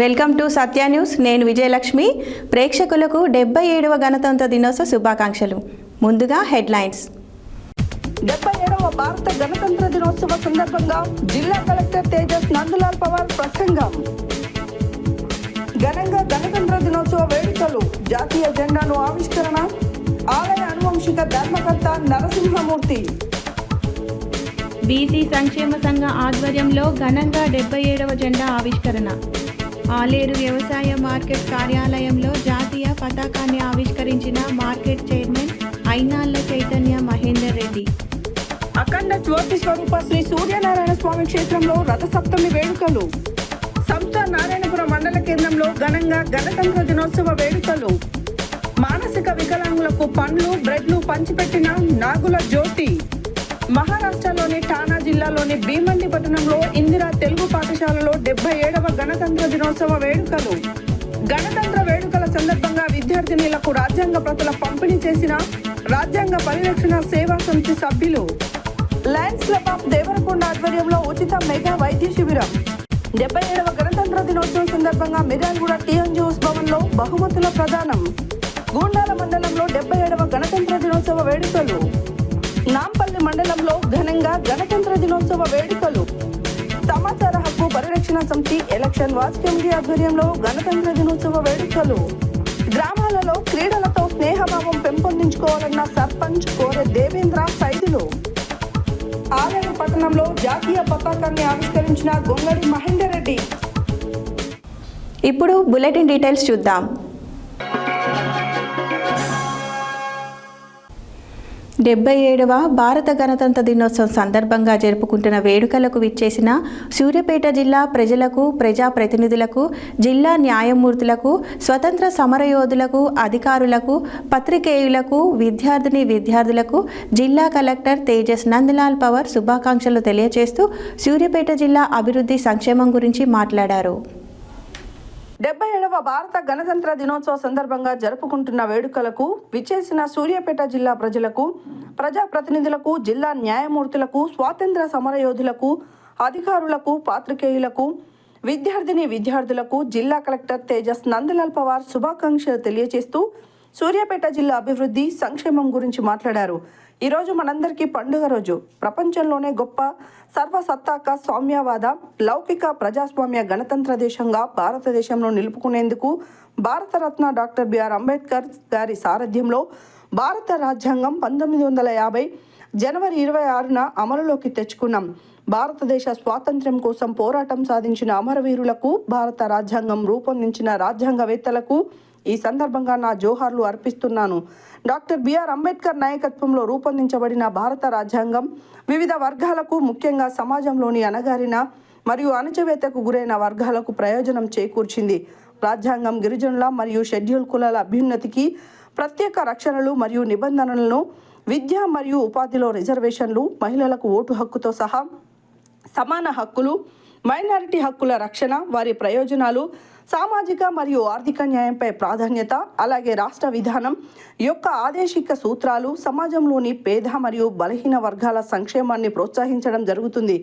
Welcome to Satya news. నేను విజయలక్ష్మి. ప్రేక్షకులకు 77వ గణతంత్ర దినోత్సవ శుభాకాంక్షలు. ముందుగా హెడ్లైన్స్. 77వ భారత గణతంత్ర దినోత్సవ సందర్భంగా జిల్లా కలెక్టర్ తేజస్ నందలాల్ పవార్ ప్రసంగం. ఘనంగా గణతంత్ర దినోత్సవ వేడుకలు, జాతీయ జెండాను ఆవిష్కరణ, ఆలయ అనువంశిక ధర్మకర్త నరసింహమూర్తి. బీసీ సంక్షేమ సంఘ ఆధ్వర్యంలో ఘనంగా 77వ జెండా ఆవిష్కరణ. ఆలేరు వ్యవసాయ మార్కెట్ కార్యాలయంలో జాతీయ పతాకాన్ని ఆవిష్కరించిన మార్కెట్ చైర్మన్ అయినాళ్ల చైతన్య మహేందర్ రెడ్డి. అఖండ జ్యోతి స్వరూప శ్రీ సూర్యనారాయణ స్వామి క్షేత్రంలో రథసప్తమి వేడుకలు. సంస్థ నారాయణపురం మండల కేంద్రంలో ఘనంగా గణతంత్ర దినోత్సవ వేడుకలు. మానసిక వికలాంగులకు పండ్లు, బ్రెడ్లు పంచిపెట్టిన నాగుల జ్యోతి. మహారాష్ట్రలోని ఠానా జిల్లాలోని భీమండి పట్టణంలో ఇందిరా తెలుగు పాఠశాలలో 77వ గణతంత్ర దినోత్సవ వేడుకలు. గణతంత్ర వేడుకల సందర్భంగా విద్యార్థినులకు రాజ్యాంగ ప్రతుల పంపిణీ చేసిన రాజ్యాంగ పరిరక్షణ సేవా సమితి సభ్యులు. లయన్స్ క్లబ్ ఆఫ్ దేవరకొండ ఆధ్వర్యంలో ఉచిత మెగా వైద్య శిబిరం. 77వ గణతంత్ర దినోత్సవం సందర్భంగా మిర్యాలగూడ టీఎన్జిఓస్ భవన్లో బహుమతుల ప్రదానం. గూండాల మండలంలో 77వ గణతంత్ర దినోత్సవ వేడుకలు. నాంపల్లి మండలంలో ఘనంగా గణతంత్ర దినోత్సవ వేడుకలు. సమాచార హక్కు పరిరక్షణ సమితి ఎలక్షన్ వాచ్ కమిటీ ఆధ్వర్యంలో గణతంత్ర దినోత్సవ వేడుకలు. గ్రామాలలో క్రీడలతో స్నేహభావం పెంపొందించుకోవాలన్న సర్పంచ్ కోరె దేవేంద్ర సైదులు. ఆలేరు పట్టణంలో జాతీయ పతాకాన్ని ఆవిష్కరించిన గొంగడి మహేందర్ రెడ్డి. ఇప్పుడు బులెటిన్ డీటెయిల్స్ చూద్దాం. 77వ భారత గణతంత్ర దినోత్సవం సందర్భంగా జరుపుకుంటున్న వేడుకలకు విచ్చేసిన సూర్యాపేట జిల్లా ప్రజలకు, ప్రజాప్రతినిధులకు, జిల్లా న్యాయమూర్తులకు, స్వతంత్ర సమరయోధులకు, అధికారులకు, పత్రికేయులకు, విద్యార్థులకు జిల్లా కలెక్టర్ తేజస్ నందలాల్ పవార్ శుభాకాంక్షలు తెలియజేస్తూ సూర్యాపేట జిల్లా అభివృద్ధి సంక్షేమం గురించి మాట్లాడారు. 77వ భారత గణతంత్ర దినోత్సవ సందర్భంగా జరుపుకుంటున్న వేడుకలకు విచ్చేసిన సూర్యాపేట జిల్లా ప్రజలకు, ప్రజాప్రతినిధులకు, జిల్లా న్యాయమూర్తులకు, స్వాతంత్ర సమరయోధులకు, అధికారులకు, పాత్రికేయులకు, విద్యార్థులకు జిల్లా కలెక్టర్ తేజస్ నందలాల్ పవార్ శుభాకాంక్షలు తెలియజేస్తూ సూర్యాపేట జిల్లా అభివృద్ధి సంక్షేమం గురించి మాట్లాడారు. ఈరోజు మనందరికీ పండుగ రోజు. ప్రపంచంలోనే గొప్ప సర్వసత్తాక సామ్యవాద లౌకిక ప్రజాస్వామ్య గణతంత్ర దేశంగా భారతదేశంలో నిలుపుకునేందుకు భారతరత్న డాక్టర్ బిఆర్ అంబేద్కర్ గారి సారథ్యంలో భారత రాజ్యాంగం 1950 జనవరి 26న అమలులోకి తెచ్చుకున్నాం. భారతదేశ స్వాతంత్ర్యం కోసం పోరాటం సాధించిన అమరవీరులకు, భారత రాజ్యాంగం రూపొందించిన రాజ్యాంగవేత్తలకు ఈ సందర్భంగా నా జోహార్లు అర్పిస్తున్నాను. డాక్టర్ బిఆర్ అంబేద్కర్ నాయకత్వంలో రూపొందించబడిన భారత రాజ్యాంగం వివిధ వర్గాలకు, ముఖ్యంగా సమాజంలోని అణగారిన మరియు అణచివేతకు గురైన వర్గాలకు ప్రయోజనం చేకూర్చింది. రాజ్యాంగం గిరిజనుల మరియు షెడ్యూల్ కులాల అభ్యున్నతికి ప్రత్యేక రక్షణలు మరియు నిబంధనలను, విద్య మరియు ఉపాధిలో రిజర్వేషన్లు, మహిళలకు ఓటు హక్కుతో సహా సమాన హక్కులు, మైనారిటీ హక్కుల రక్షణ, వారి ప్రయోజనాలు, సామాజిక మరియు ఆర్థిక న్యాయంపై ప్రాధాన్యత, అలాగే రాష్ట్ర విధానం యొక్క ఆదేశిక సూత్రాలు సమాజంలోని పేద మరియు బలహీన వర్గాల సంక్షేమాన్ని ప్రోత్సహించడం జరుగుతుంది.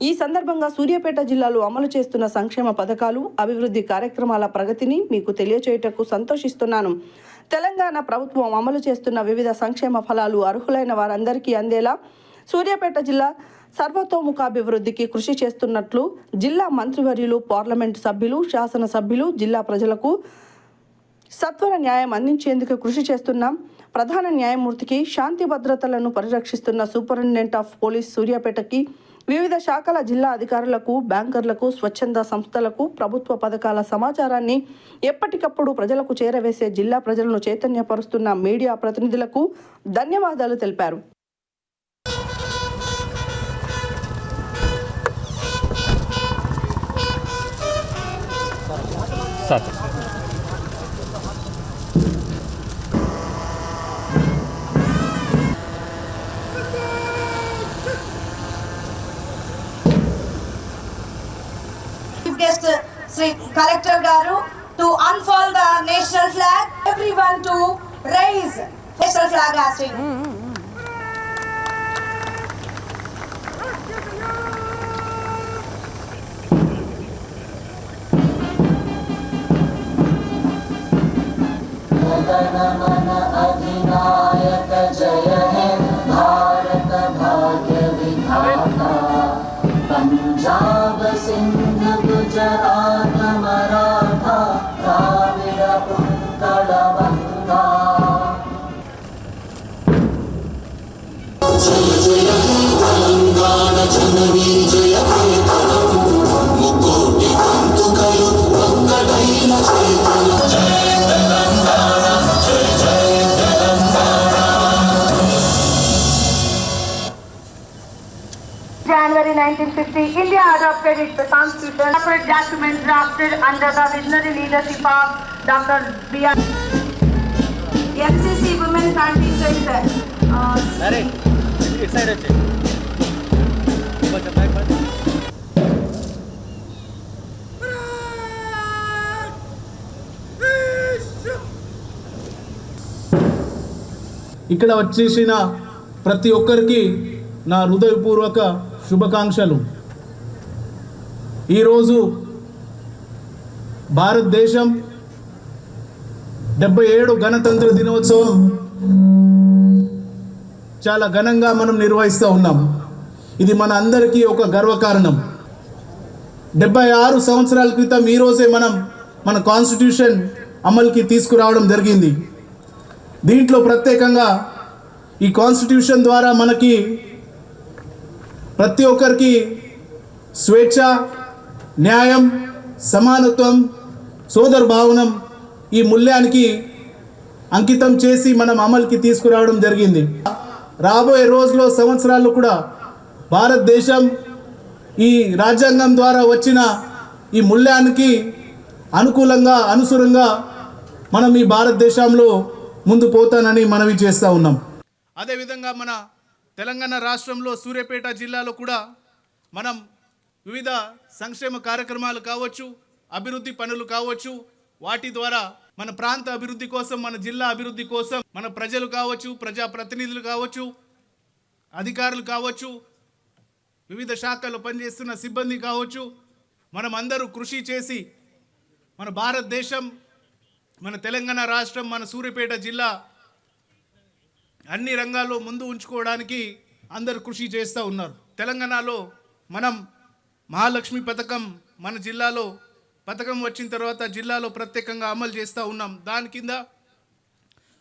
ఈ సందర్భంగా సూర్యాపేట జిల్లాలో అమలు చేస్తున్న సంక్షేమ పథకాలు, అభివృద్ధి కార్యక్రమాల ప్రగతిని మీకు తెలియచేయటకు సంతోషిస్తున్నాను. తెలంగాణ ప్రభుత్వం అమలు చేస్తున్న వివిధ సంక్షేమ ఫలాలు అర్హులైన వారందరికీ అందేలా సూర్యాపేట జిల్లా సర్వతోముఖాభివృద్ధికి కృషి చేస్తున్నట్లు జిల్లా మంత్రివర్యులు, పార్లమెంటు సభ్యులు, శాసనసభ్యులు జిల్లా ప్రజలకు సత్వర న్యాయం అందించేందుకు కృషి చేస్తున్నాం. ప్రధాన న్యాయమూర్తికి, శాంతి భద్రతలను పరిరక్షిస్తున్న సూపరింటెండెంట్ ఆఫ్ పోలీస్ సూర్యాపేటకి, వివిధ శాఖల జిల్లా అధికారులకు, బ్యాంకర్లకు, స్వచ్ఛంద సంస్థలకు ప్రభుత్వ పథకాల సమాచారాన్ని ఎప్పటికప్పుడు ప్రజలకు చేరవేసే జిల్లా ప్రజలను చైతన్యపరుస్తున్న మీడియా ప్రతినిధులకు ధన్యవాదాలు తెలిపారు. Guest Sri Collector Garu to unfurl the national flag. Everyone to raise national flag as we. जनगण अधिनायक जय हे भारत भाग्य विधाता पंजाब सिंध गुजरात मराठा द्राविड उत्कल बंगा जय जय हे तेलंगाना जननी जय हे मुकोटि गंतुकलु వంగడైన చేతులు జయ తెలంగాణ జయ జయ Telangana. January 1950, India adopted its constitution, separate document drafted under the visionary leadership of Dr. B.R. NCC women contingent. ఇక్కడ వచ్చేసిన ప్రతి ఒక్కరికి నా హృదయపూర్వక శుభాకాంక్షలు. ఈరోజు భారతదేశం 77 గణతంత్ర దినోత్సవం చాలా ఘనంగా మనం నిర్వహిస్తూ ఉన్నాం. ఇది మన అందరికీ ఒక గర్వకారణం. 76 సంవత్సరాల క్రితం ఈరోజే మన కాన్స్టిట్యూషన్ అమలుకి తీసుకురావడం జరిగింది. దీంట్లో ప్రత్యేకంగా ఈ కాన్స్టిట్యూషన్ ద్వారా మనకి ప్రతి ఒక్కరికి స్వేచ్ఛ, న్యాయం, సమానత్వం, సోదరభావనం ఈ మూల్యానికి అంకితం చేసి మనం అమలుకి తీసుకురావడం జరిగింది. రాబోయే రోజుల్లో సంవత్సరాల్లో కూడా భారతదేశం ఈ రాజ్యాంగం ద్వారా వచ్చిన ఈ మూల్యానికి అనుకూలంగా అనుసరంగా మనం ఈ భారతదేశంలో ముందు పోతానని మనవి చేస్తూ ఉన్నాం. అదేవిధంగా మన తెలంగాణ రాష్ట్రంలో సూర్యాపేట జిల్లాలో కూడా మనం వివిధ సంక్షేమ కార్యక్రమాలు కావచ్చు, అభివృద్ధి పనులు కావచ్చు, వాటి ద్వారా మన ప్రాంత అభివృద్ధి కోసం, మన జిల్లా అభివృద్ధి కోసం మన ప్రజలు కావచ్చు, ప్రజాప్రతినిధులు కావచ్చు, అధికారులు కావచ్చు, వివిధ శాఖల్లో పనిచేస్తున్న సిబ్బంది కావచ్చు, మనం అందరూ కృషి చేసి మన భారతదేశం, మన తెలంగాణ రాష్ట్రం, మన సూర్యాపేట జిల్లా అన్ని రంగాల్లో ముందు ఉంచుకోవడానికి అందరూ కృషి చేస్తూ ఉన్నారు. తెలంగాణలో మనం మహాలక్ష్మి పథకం మన జిల్లాలో పథకం వచ్చిన తర్వాత జిల్లాలో ప్రత్యేకంగా అమలు చేస్తూ ఉన్నాం. దాని కింద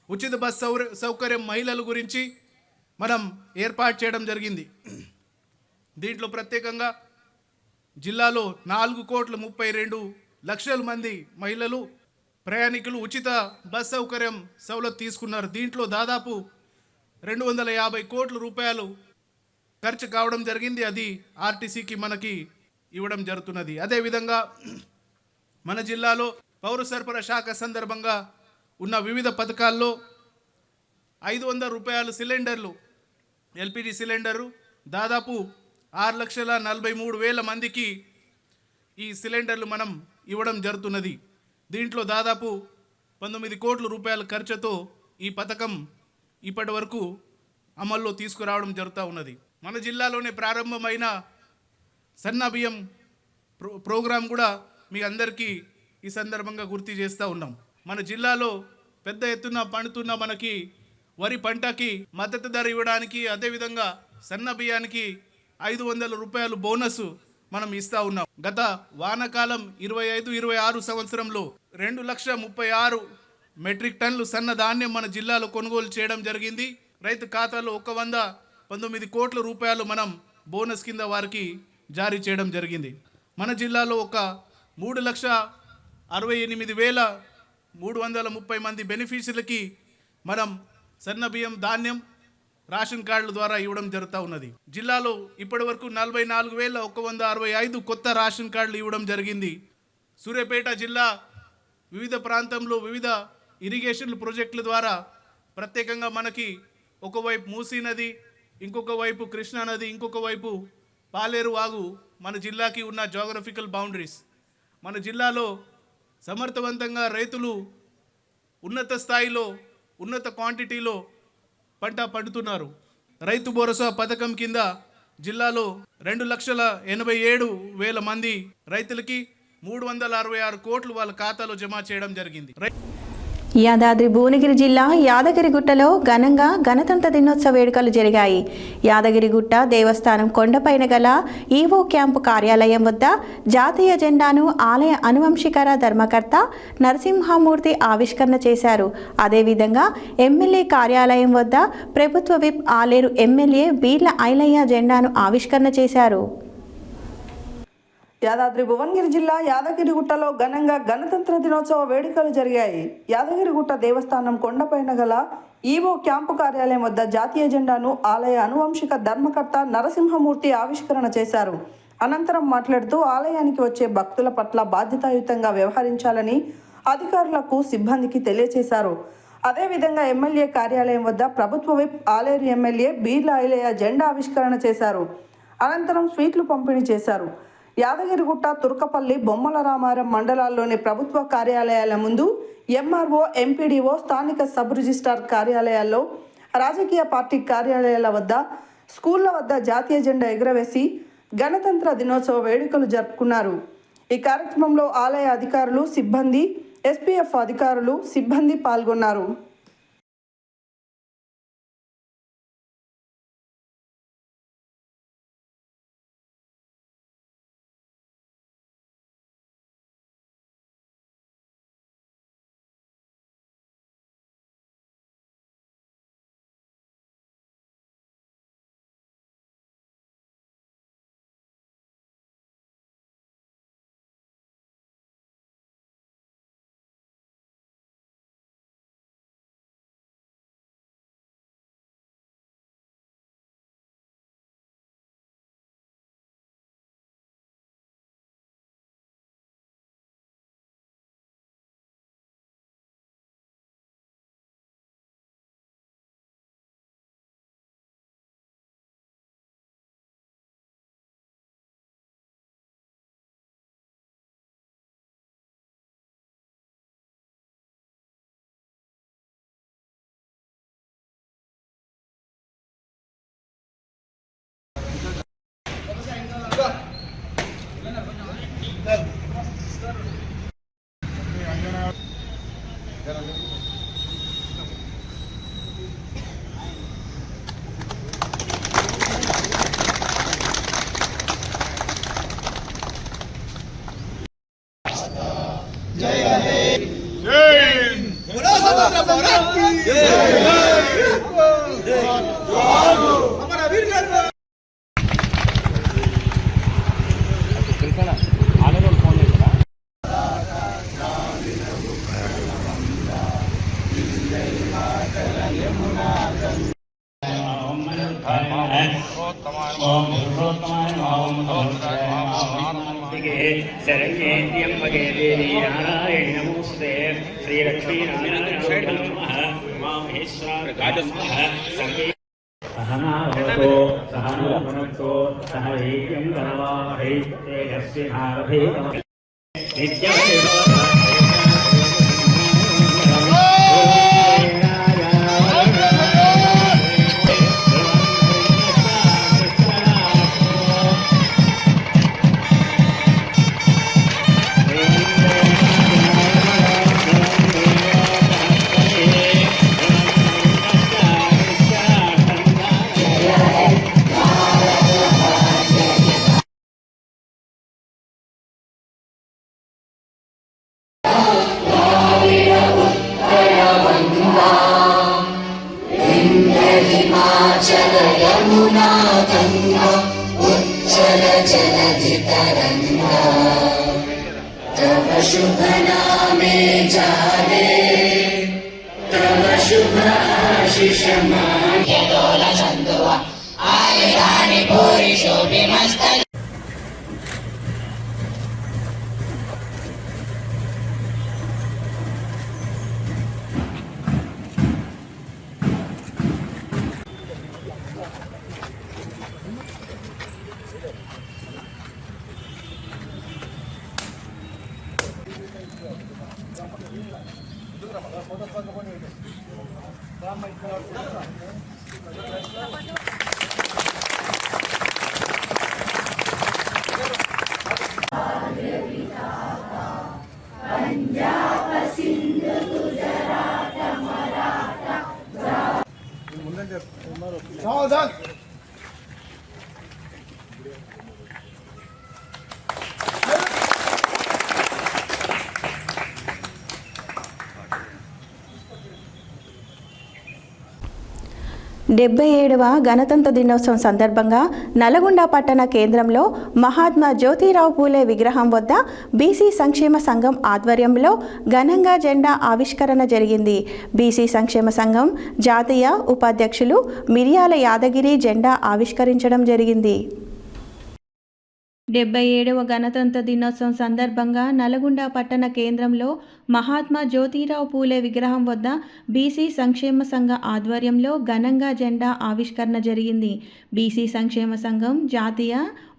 ఉచిత బస్ సౌకర్యం మహిళల గురించి మనం ఏర్పాటు చేయడం జరిగింది. దీంట్లో ప్రత్యేకంగా జిల్లాలో 4,32,00,000 మంది మహిళలు ప్రయాణికులు ఉచిత బస్ సౌకర్యం సౌలత్ తీసుకున్నారు. దీంట్లో దాదాపు 250 కోట్ల రూపాయలు ఖర్చు కావడం జరిగింది. అది ఆర్టీసీకి మనకి ఇవ్వడం జరుగుతున్నది. అదేవిధంగా మన జిల్లాలో పౌర సరఫరా శాఖ సందర్భంగా ఉన్న వివిధ పథకాల్లో 500 రూపాయల సిలిండర్లు, ఎల్పిజి సిలిండరు దాదాపు 6,43,000 మందికి ఈ సిలిండర్లు మనం ఇవ్వడం జరుగుతున్నది. దీంట్లో దాదాపు 19 కోట్ల రూపాయల ఖర్చుతో ఈ పథకం ఇప్పటి వరకు అమల్లో తీసుకురావడం జరుగుతూ ఉన్నది. మన జిల్లాలోనే ప్రారంభమైన సన్న బియ్యం ప్రోగ్రాం కూడా మీ అందరికీ ఈ సందర్భంగా గుర్తు చేస్తూ ఉన్నాం. మన జిల్లాలో పెద్ద ఎత్తున పండుతున్న మనకి వరి పంటకి మద్దతు ధర ఇవ్వడానికి, అదేవిధంగా సన్న బియ్యానికి 500 రూపాయలు బోనస్ మనం ఇస్తూ ఉన్నాం. గత వానాకాలం 25-26 సంవత్సరంలో 2,36,000 మెట్రిక్ టన్నులు సన్న ధాన్యం మన జిల్లాలో కొనుగోలు చేయడం జరిగింది. రైతు ఖాతాలో 119 కోట్ల రూపాయలు మనం బోనస్ కింద వారికి జారీ చేయడం జరిగింది. మన జిల్లాలో ఒక 3,68,330 మంది బెనిఫిషరీలకి మనం సన్న బియ్యం, ధాన్యం, రేషన్ కార్డుల ద్వారా ఇవ్వడం జరుగుతూ ఉన్నది. జిల్లాలో ఇప్పటి వరకు 44,165 కొత్త రేషన్ కార్డులు ఇవ్వడం జరిగింది. సూర్యాపేట జిల్లా వివిధ ప్రాంతంలో వివిధ ఇరిగేషన్ ప్రాజెక్టుల ద్వారా ప్రత్యేకంగా మనకి ఒకవైపు మూసీ నది, ఇంకొక వైపు కృష్ణా నది, ఇంకొక వైపు పాలేరు వాగు మన జిల్లాకి ఉన్న జాగ్రఫికల్ బౌండరీస్. మన జిల్లాలో సమర్థవంతంగా రైతులు ఉన్నత స్థాయిలో, ఉన్నత క్వాంటిటీలో పంట పండుతున్నారు. రైతు భరోసా పథకం కింద జిల్లాలో 2,87,000 మంది రైతులకి 366 కోట్లు వాళ్ళ ఖాతాలో జమ చేయడం జరిగింది. యాదాద్రి భువనగిరి జిల్లా యాదగిరిగుట్టలో ఘనంగా గణతంత్ర దినోత్సవ వేడుకలు జరిగాయి. యాదగిరిగుట్ట దేవస్థానం కొండపైన గల ఈవో క్యాంపు కార్యాలయం వద్ద జాతీయ జెండాను ఆలయ అనువంశికర ధర్మకర్త నరసింహమూర్తి ఆవిష్కరణ చేశారు. అదేవిధంగా ఎమ్మెల్యే కార్యాలయం వద్ద ప్రభుత్వ విప్ ఆలేరు ఎమ్మెల్యే బీర్ల ఐలయ్య జెండాను ఆవిష్కరణ చేశారు. యాదాద్రి భువనగిరి జిల్లా యాదగిరిగుట్టలో ఘనంగా గణతంత్ర దినోత్సవ వేడుకలు జరిగాయి. యాదగిరిగుట్ట దేవస్థానం కొండపైన గల ఈవో క్యాంపు కార్యాలయం వద్ద జాతీయ జెండాను ఆలయ అనువంశిక ధర్మకర్త నరసింహమూర్తి ఆవిష్కరణ చేశారు. అనంతరం మాట్లాడుతూ ఆలయానికి వచ్చే భక్తుల పట్ల బాధ్యతాయుతంగా వ్యవహరించాలని అధికారులకు సిబ్బందికి తెలియజేశారు. అదేవిధంగా ఎమ్మెల్యే కార్యాలయం వద్ద ప్రభుత్వ విప్ ఆలేరు ఎమ్మెల్యే బీర్ల ఐలయ్య జెండా ఆవిష్కరణ చేశారు. అనంతరం స్వీట్లు పంపిణీ చేశారు. యాదగిరిగుట్ట, తుర్కపల్లి, బొమ్మల రామారం మండలాల్లోని ప్రభుత్వ కార్యాలయాల ముందు ఎంఆర్ఓ, ఎంపీడీఓ, స్థానిక సబ్ రిజిస్ట్రార్ కార్యాలయాల్లో, రాజకీయ పార్టీ కార్యాలయాల వద్ద, స్కూళ్ల వద్ద జాతీయ జెండా ఎగురవేసి గణతంత్ర దినోత్సవ వేడుకలు జరుపుకున్నారు. ఈ కార్యక్రమంలో ఆలయ అధికారులు, సిబ్బంది, ఎస్పీఎఫ్ అధికారులు, సిబ్బంది పాల్గొన్నారు. शरण्येन्द्रियं भगे देवी नारायण नमोस्ते श्री लक्ष्मी नारायण सहनावतो सहनवनतो सह वीर्यं करवावहै तेजस्विनावधीतमस्तु नित्यं हिमाचल यमुना गंगा उच्चल जलधि तरंगा तव शुभ नामे जागे तव शुभ आशीष मांगे डोला चंदुआ आये रानी भोरी शोभे मस्त पंजाब सिंध गुजरात డెబ్బై గణతంత్ర దినోత్సవం సందర్భంగా నల్గొండ పట్టణ కేంద్రంలో మహాత్మా జ్యోతిరావు పూలే విగ్రహం వద్ద బీసీ సంక్షేమ సంఘం ఆధ్వర్యంలో ఘనంగా జెండా ఆవిష్కరణ జరిగింది. బీసీ సంక్షేమ సంఘం జాతీయ ఉపాధ్యక్షులు మిర్యాల యాదగిరి జెండా ఆవిష్కరించడం జరిగింది. 77వ గణతంత్ర దినోత్సవం సందర్భంగా నల్గొండ పట్టణ కేంద్రంలో మహాత్మా జ్యోతిరావు పూలే విగ్రహం వద్ద బీసీ సంక్షేమ సంఘ ఆధ్వర్యంలో ఘనంగా జెండా ఆవిష్కరణ జరిగింది. బీసీ సంక్షేమ సంఘం జాతీయ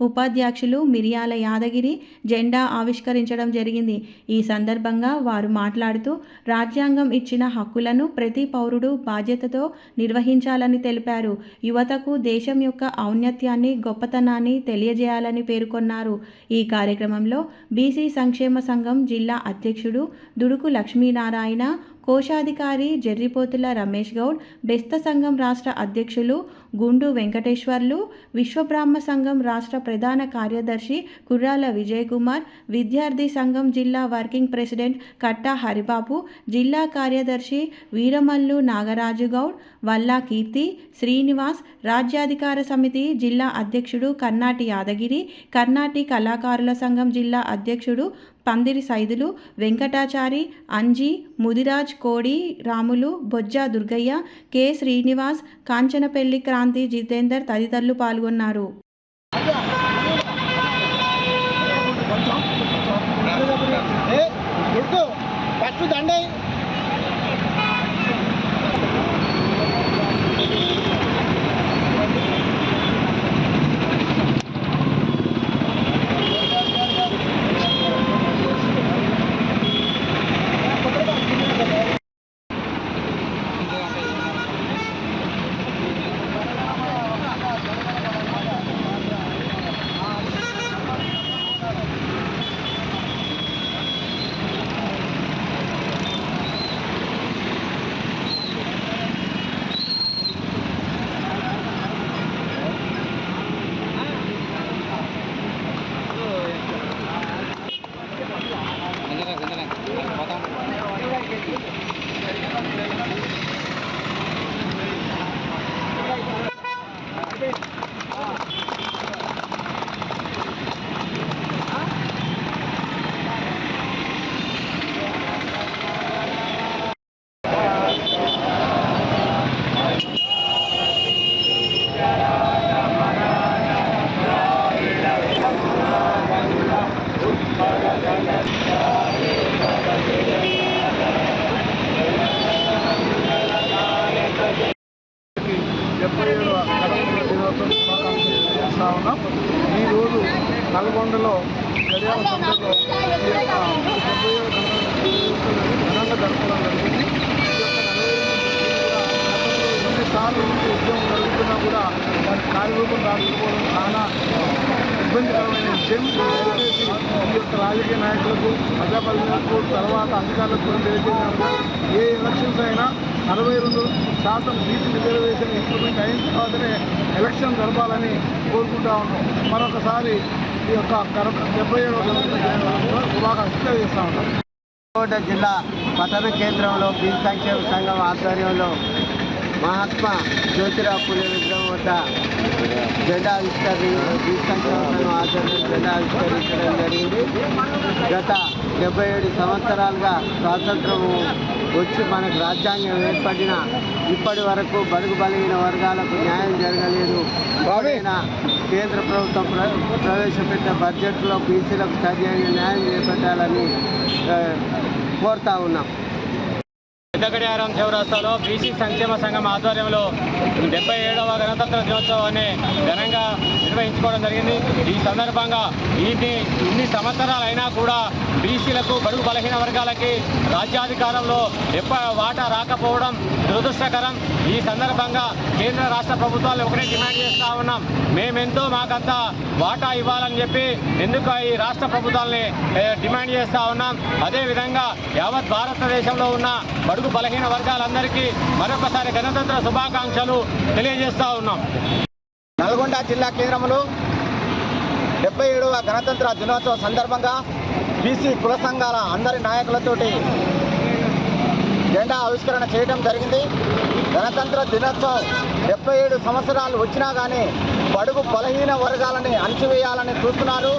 ఉపాధ్యక్షులు మిర్యాల యాదగిరి జెండా ఆవిష్కరించడం జరిగింది. ఈ సందర్భంగా వారు మాట్లాడుతూ రాజ్యాంగం ఇచ్చిన హక్కులను ప్రతి పౌరుడు బాధ్యతతో నిర్వహించాలని తెలిపారు. యువతకు దేశం యొక్క ఔన్నత్యాన్ని గొప్పతనాన్ని తెలియజేయాలని పేర్కొన్నారు. ఈ కార్యక్రమంలో బీసీ సంక్షేమ సంఘం జిల్లా అధ్యక్షుడు దుడుకు లక్ష్మీనారాయణ, కోశాధికారి జర్రిపోతుల రమేష్ గౌడ్, బెస్త సంఘం రాష్ట్ర అధ్యక్షులు గుండు వెంకటేశ్వర్లు, విశ్వబ్రాహ్మ సంఘం రాష్ట్ర ప్రధాన కార్యదర్శి కుర్రాల విజయ్ కుమార్, విద్యార్థి సంఘం జిల్లా వర్కింగ్ ప్రెసిడెంట్ కట్టా హరిబాబు, జిల్లా కార్యదర్శి వీరమల్లు నాగరాజు గౌడ్, వల్లా కీర్తి, శ్రీనివాస్, రాజ్యాధికార సమితి జిల్లా అధ్యక్షుడు కర్నాటి యాదగిరి, కర్నాటి కళాకారుల సంఘం జిల్లా అధ్యక్షుడు పందిరి సైదులు, వెంకటాచారి, అంజీ, ముదిరాజ్, కోడి రాములు, బొజ్జ దుర్గయ్య, కె శ్రీనివాస్, కాంచనపల్లి క్రాంతి, జితేందర్ తదితరులు పాల్గొన్నారు. ఈరోజు నల్గొండలో గడియాల సందర్భంలో ఘనంగా జరపడం జరిగింది. ఎన్నిసార్లు ఉద్యమం జరుగుతున్నా కూడా దాని కార్యరూపం రాకపోవడం చాలా ఇబ్బందికరమైన విషయం. దయచేసి ఈ యొక్క రాజకీయ నాయకులకు, ప్రజాప్రతినిధులకు, తర్వాత అధికారులకు తెలియజేయడంలో ఏ ఎలక్షన్స్ అయినా 42% బీసీ రిజర్వేషన్ ఇంప్లిమెంట్ అయిన తర్వాతనే ఎలక్షన్ జరపాలని కోరుకుంటా ఉన్నాం. మరొకసారి ఈ యొక్క 77వ శుభాకాంక్షలు తెలియజేస్తా ఉన్నాం. నల్గొండ జిల్లా పట్టణ కేంద్రంలో బీసీ సంక్షేమ సంఘం ఆధ్వర్యంలో మహాత్మా జ్యోతిరావు పూలే విగ్రహం వద్ద జెండా ఆవిష్కరణ బీసీ సంక్షేమ సంఘం ఆధ్వర్యంలో జెండా ఆవిష్కరించడం జరిగింది. గత 77 సంవత్సరాలుగా స్వాతంత్రము వచ్చి మనకు రాజ్యాంగం ఏర్పడిన ఇప్పటి వరకు బడుగు బలహీన వర్గాలకు న్యాయం జరగలేదు. కేంద్ర ప్రభుత్వం ప్రవేశపెట్టిన బడ్జెట్లో బీసీలకు సరైన న్యాయం చేపట్టాలని కోరుతా ఉన్నాం. పెద్దగడియారం చౌరస్తాలో బీసీ సంక్షేమ సంఘం ఆధ్వర్యంలో 77వ గణతంత్ర దినోత్సవాన్ని ఘనంగా నిర్వహించుకోవడం జరిగింది. ఈ సందర్భంగా ఇన్ని సంవత్సరాలైనా కూడా బీసీలకు, బడుగు బలహీన వర్గాలకి రాజ్యాధికారంలో వాటా రాకపోవడం దురదృష్టకరం. ఈ సందర్భంగా కేంద్ర రాష్ట్ర ప్రభుత్వాలు ఒకటే డిమాండ్ చేస్తూ ఉన్నాం. మేమెంతో మాకంతా వాటా ఇవ్వాలని చెప్పి ఎందుకు ఈ రాష్ట్ర ప్రభుత్వాలని డిమాండ్ చేస్తూ ఉన్నాం. అదేవిధంగా యావత్ భారతదేశంలో ఉన్న బడుగు బలహీన వర్గాలందరికీ మరొకసారి గణతంత్ర శుభాకాంక్షలు తెలియజేస్తూ ఉన్నాం. నల్గొండ జిల్లా కేంద్రంలో 77వ గణతంత్ర దినోత్సవ సందర్భంగా బీసీ కుల సంఘాల అందరి నాయకులతోటి జెండా ఆవిష్కరణ చేయడం జరిగింది. గణతంత్ర దినోత్సవం 77 సంవత్సరాలు వచ్చినా కానీ బడుగు బలహీన వర్గాలని అణచివేయాలని చూస్తున్నారు.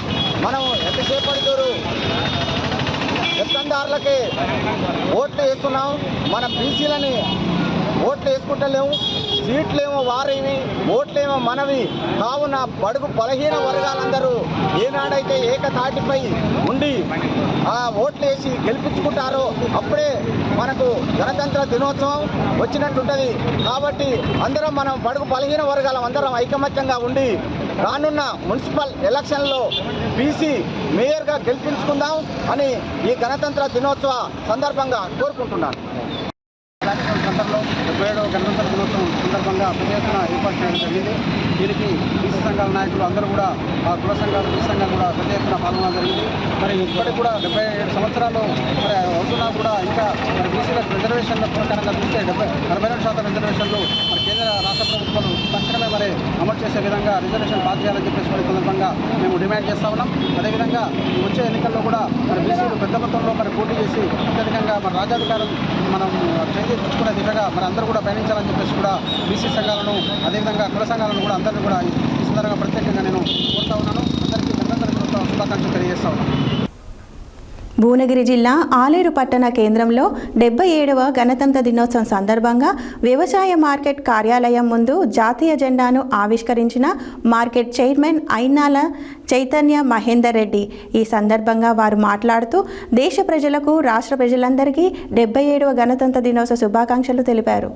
మనం ఎంతసేపటి దూరు పెత్తందారులకి ఓట్లు వేస్తున్నాం, మన బీసీలని ఓట్లు వేసుకుంటలేము, సీట్లేమో వారివి, ఓట్లేమో మనవి. కావున బడుగు బలహీన వర్గాలందరూ ఏనాడైతే ఏకతాటిపై ఉండి ఆ ఓట్లు వేసి గెలిపించుకుంటారో అప్పుడే మనకు గణతంత్ర దినోత్సవం వచ్చినట్టుంటుంది. కాబట్టి అందరం మనం బడుగు బలహీన వర్గాలం అందరం ఐకమత్యంగా ఉండి రానున్న మున్సిపల్ ఎలక్షన్లో బీసీ మేయర్గా గెలిపించుకుందాం అని ఈ గణతంత్ర దినోత్సవ సందర్భంగా కోరుకుంటున్నాను. సెంటర్లో 77వ గణతంత్ర దినోత్సవం సందర్భంగా పెద్ద ఎత్తున ఏర్పాటు చేయడం జరిగింది. దీనికి బీసీ సంఘాల నాయకులు అందరూ కూడా ఆ కుల సంఘాలు బీసీ సంఘాలు కూడా పెద్ద ఎత్తున పాల్గొనడం జరిగింది. మరి ఇప్పటికి కూడా 77 సంవత్సరాలు మరి అవుతున్నా కూడా ఇంకా మరి బీసీల రిజర్వేషన్ల ప్రకారంగా చూస్తే 42% రిజర్వేషన్లు మరి కేంద్ర రాష్ట్ర ప్రభుత్వాలు తక్షణమే మరి అమలు చేసే విధంగా రిజర్వేషన్ పాస్ చేయాలని చెప్పేసి మరి సందర్భంగా మేము డిమాండ్ చేస్తా ఉన్నాం. అదేవిధంగా వచ్చే ఎన్నికల్లో కూడా మరి బీసీలు పెద్ద మొత్తంలో మరి పోటీ చేసి అత్యధికంగా మరి రాజ్యాధికారం మనం చేయించుకునే దిశగా మరి అందరూ కూడా పయనించాలని చెప్పేసి కూడా బీసీ సంఘాలను అదేవిధంగా కుల సంఘాలను కూడా అందరినీ కూడా ఈ సందర్భంగా ప్రత్యేకంగా నేను కోరుతా ఉన్నాను. అందరికీ గణతంత్ర దినోత్సవ శుభాకాంక్షలు తెలియజేస్తా ఉన్నాను. భువనగిరి జిల్లా ఆలేరు పట్టణ కేంద్రంలో 77వ గణతంత్ర దినోత్సవం సందర్భంగా వ్యవసాయ మార్కెట్ కార్యాలయం ముందు జాతీయ జెండాను ఆవిష్కరించిన మార్కెట్ చైర్మన్ ఐనాల చైతన్య మహేందర్ రెడ్డి. ఈ సందర్భంగా వారు మాట్లాడుతూ దేశ ప్రజలకు రాష్ట్ర ప్రజలందరికీ 77వ గణతంత్ర దినోత్సవ శుభాకాంక్షలు తెలిపారు.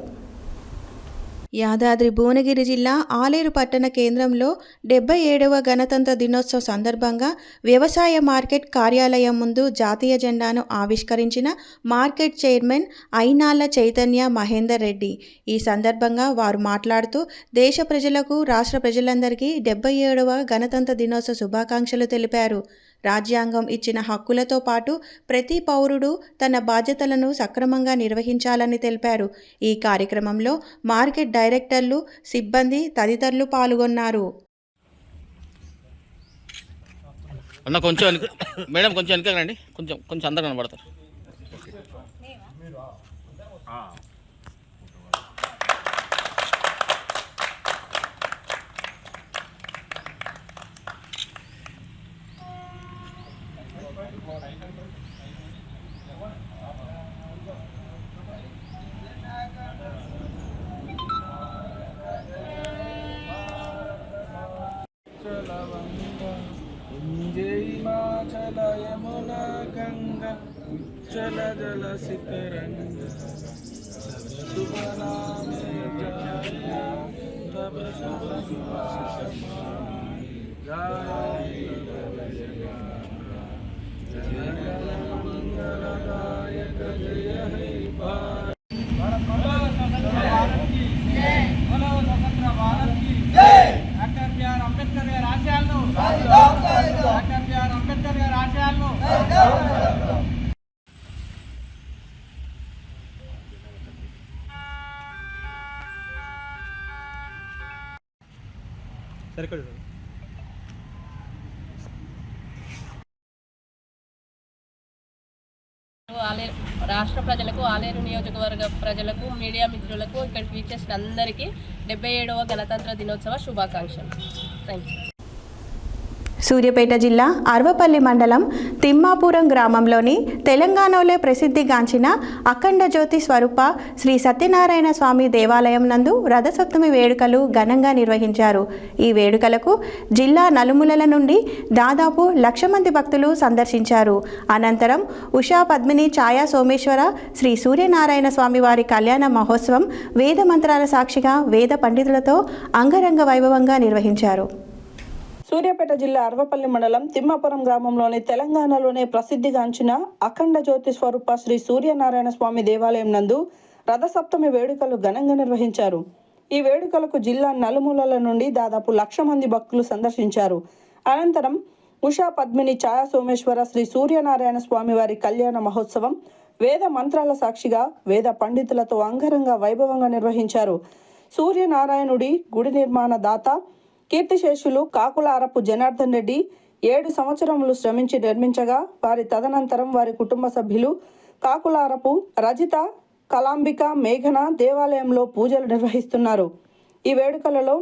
యాదాద్రి భువనగిరి జిల్లా ఆలేరు పట్టణ కేంద్రంలో 77వ గణతంత్ర దినోత్సవ సందర్భంగా వ్యవసాయ మార్కెట్ కార్యాలయం ముందు జాతీయ జెండాను ఆవిష్కరించిన మార్కెట్ చైర్మన్ ఐనాల చైతన్య మహేందర్ రెడ్డి. ఈ సందర్భంగా వారు మాట్లాడుతూ దేశ ప్రజలకు రాష్ట్ర ప్రజలందరికీ 77వ గణతంత్ర దినోత్సవ శుభాకాంక్షలు తెలిపారు. రాజ్యాంగం ఇచ్చిన హక్కులతో పాటు ప్రతి పౌరుడు తన బాధ్యతలను సక్రమంగా నిర్వహించాలని తెలిపారు. ఈ కార్యక్రమంలో మార్కెట్ డైరెక్టర్లు, సిబ్బంది తదితరులు పాల్గొన్నారు. అన్న కొంచెం మేడం కొంచెం వెనక రండి, కొంచెం అందరూ కనబడతారు. హిమాచల యమున గంగా ఉచ్చల జల శిఖరంగా శుభనామే జయ తవ శుభ మంగళదాయక జయ హే భారత్ డాక్టర్ బిఆర్ అంబేద్కర్ గారి ఆశయాలను డాక్టర్ బిఆర్ అంబేద్కర్ గారి ఆశయాలను రాష్ట్ర ప్రజలకు, ఆలేరు నియోజకవర్గ ప్రజలకు, మీడియా మిత్రులకు, ఇక్కడికి వీక్షించిన అందరికీ 77వ గణతంత్ర దినోత్సవ శుభాకాంక్షలు. Thank you. సూర్యాపేట జిల్లా అర్వపల్లి మండలం తిమ్మాపురం గ్రామంలోని తెలంగాణలో ప్రసిద్ధిగాంచిన అఖండ జ్యోతి స్వరూప శ్రీ సత్యనారాయణ స్వామి దేవాలయం నందు రథసప్తమి వేడుకలు ఘనంగా నిర్వహించారు. ఈ వేడుకలకు జిల్లా నలుమూలల నుండి దాదాపు 1,00,000 మంది భక్తులు సందర్శించారు. అనంతరం ఉషా పద్మిని ఛాయా సోమేశ్వర శ్రీ సూర్యనారాయణ స్వామి వారి కళ్యాణ మహోత్సవం వేద మంత్రాల సాక్షిగా వేద పండితులతో అంగరంగ వైభవంగా నిర్వహించారు. సూర్యాపేట జిల్లా అర్వపల్లి మండలం తిమ్మాపురం గ్రామంలోని తెలంగాణలోనే ప్రసిద్ధిగాంచిన అఖండ జ్యోతి స్వరూప శ్రీ సూర్యనారాయణ స్వామి దేవాలయం నందు రథసప్తమి వేడుకలు ఘనంగా నిర్వహించారు. ఈ వేడుకలకు జిల్లా నలుమూలల నుండి దాదాపు 1,00,000 మంది భక్తులు సందర్శించారు. అనంతరం ఉషా పద్మిని ఛాయా సోమేశ్వర శ్రీ సూర్యనారాయణ స్వామి వారి కళ్యాణ మహోత్సవం వేద మంత్రాల సాక్షిగా వేద పండితులతో అంగరంగ వైభవంగా నిర్వహించారు. సూర్యనారాయణుడి గుడి నిర్మాణ దాత కీర్తిశేషులు కాకులారపు జనార్దన్ రెడ్డి 7 సంవత్సరములు శ్రమించి నిర్మించగా వారి తదనంతరం వారి కుటుంబ సభ్యులు కాకులారపు రజిత, కలాంబిక, మేఘన దేవాలయంలో పూజలు నిర్వహిస్తున్నారు. ఈ వేడుకలలో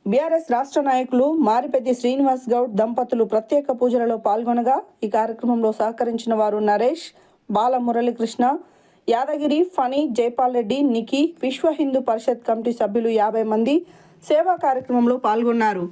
బీఆర్ఎస్ రాష్ట్ర నాయకులు మారిపెద్ది శ్రీనివాస్ గౌడ్ దంపతులు ప్రత్యేక పూజలలో పాల్గొనగా ఈ కార్యక్రమంలో సహకరించిన వారు నరేష్, బాల మురళీకృష్ణ, యాదగిరి, ఫణి, జైపాల్ రెడ్డి, నికి, విశ్వ హిందూ పరిషత్ కమిటీ సభ్యులు 50 మంది సేవా కార్యక్రమంలో పాల్గొన్నారు.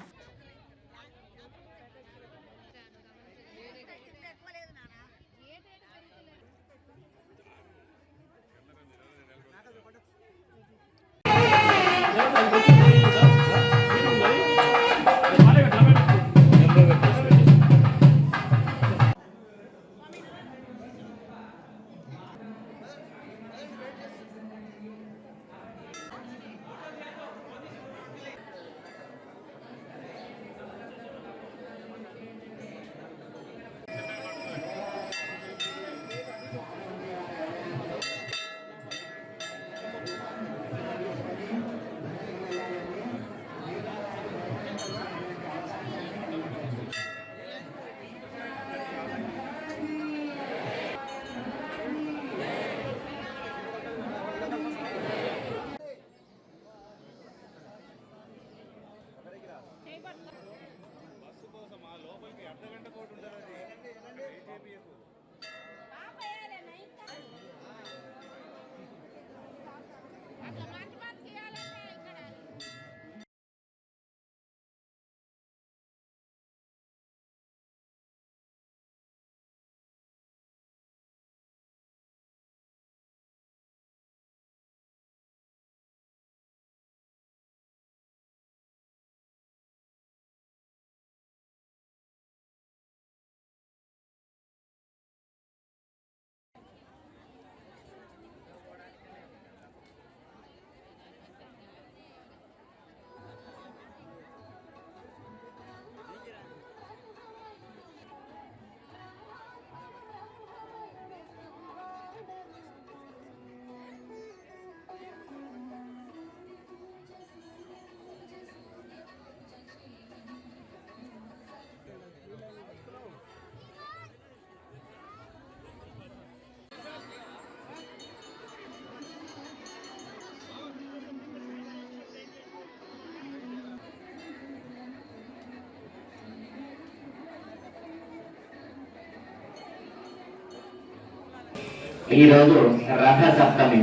ఈరోజు రథ సప్తమి,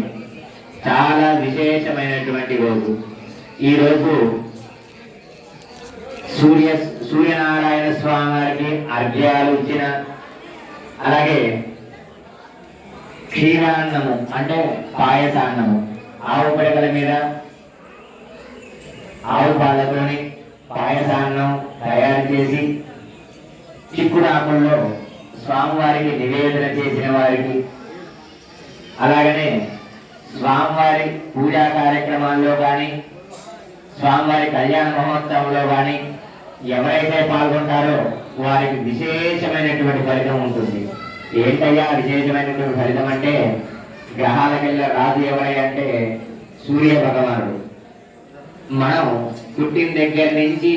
చాలా విశేషమైనటువంటి రోజు. ఈరోజు సూర్యనారాయణ స్వామి వారికి అర్ఘ్యాలు ఇచ్చిన, అలాగే క్షీరాన్నము అంటే పాయసాన్నము ఆవు పిడకల మీద ఆవు పాలతోని పాయసాన్నం తయారు చేసి చిక్కుడాకుల్లో స్వామివారికి నివేదన చేసిన వారికి, అలాగనే స్వామివారి పూజా కార్యక్రమాల్లో కానీ స్వామివారి కళ్యాణ మహోత్సవంలో కానీ ఎవరైతే పాల్గొంటారో వారికి విశేషమైనటువంటి ఫలితం ఉంటుంది. ఏంటయ్యా విశేషమైనటువంటి ఫలితం అంటే, గ్రహాలకెళ్ళ రాజు ఎవరయ్యా అంటే సూర్య భగవానుడు. మనం పుట్టిన దగ్గర నుంచి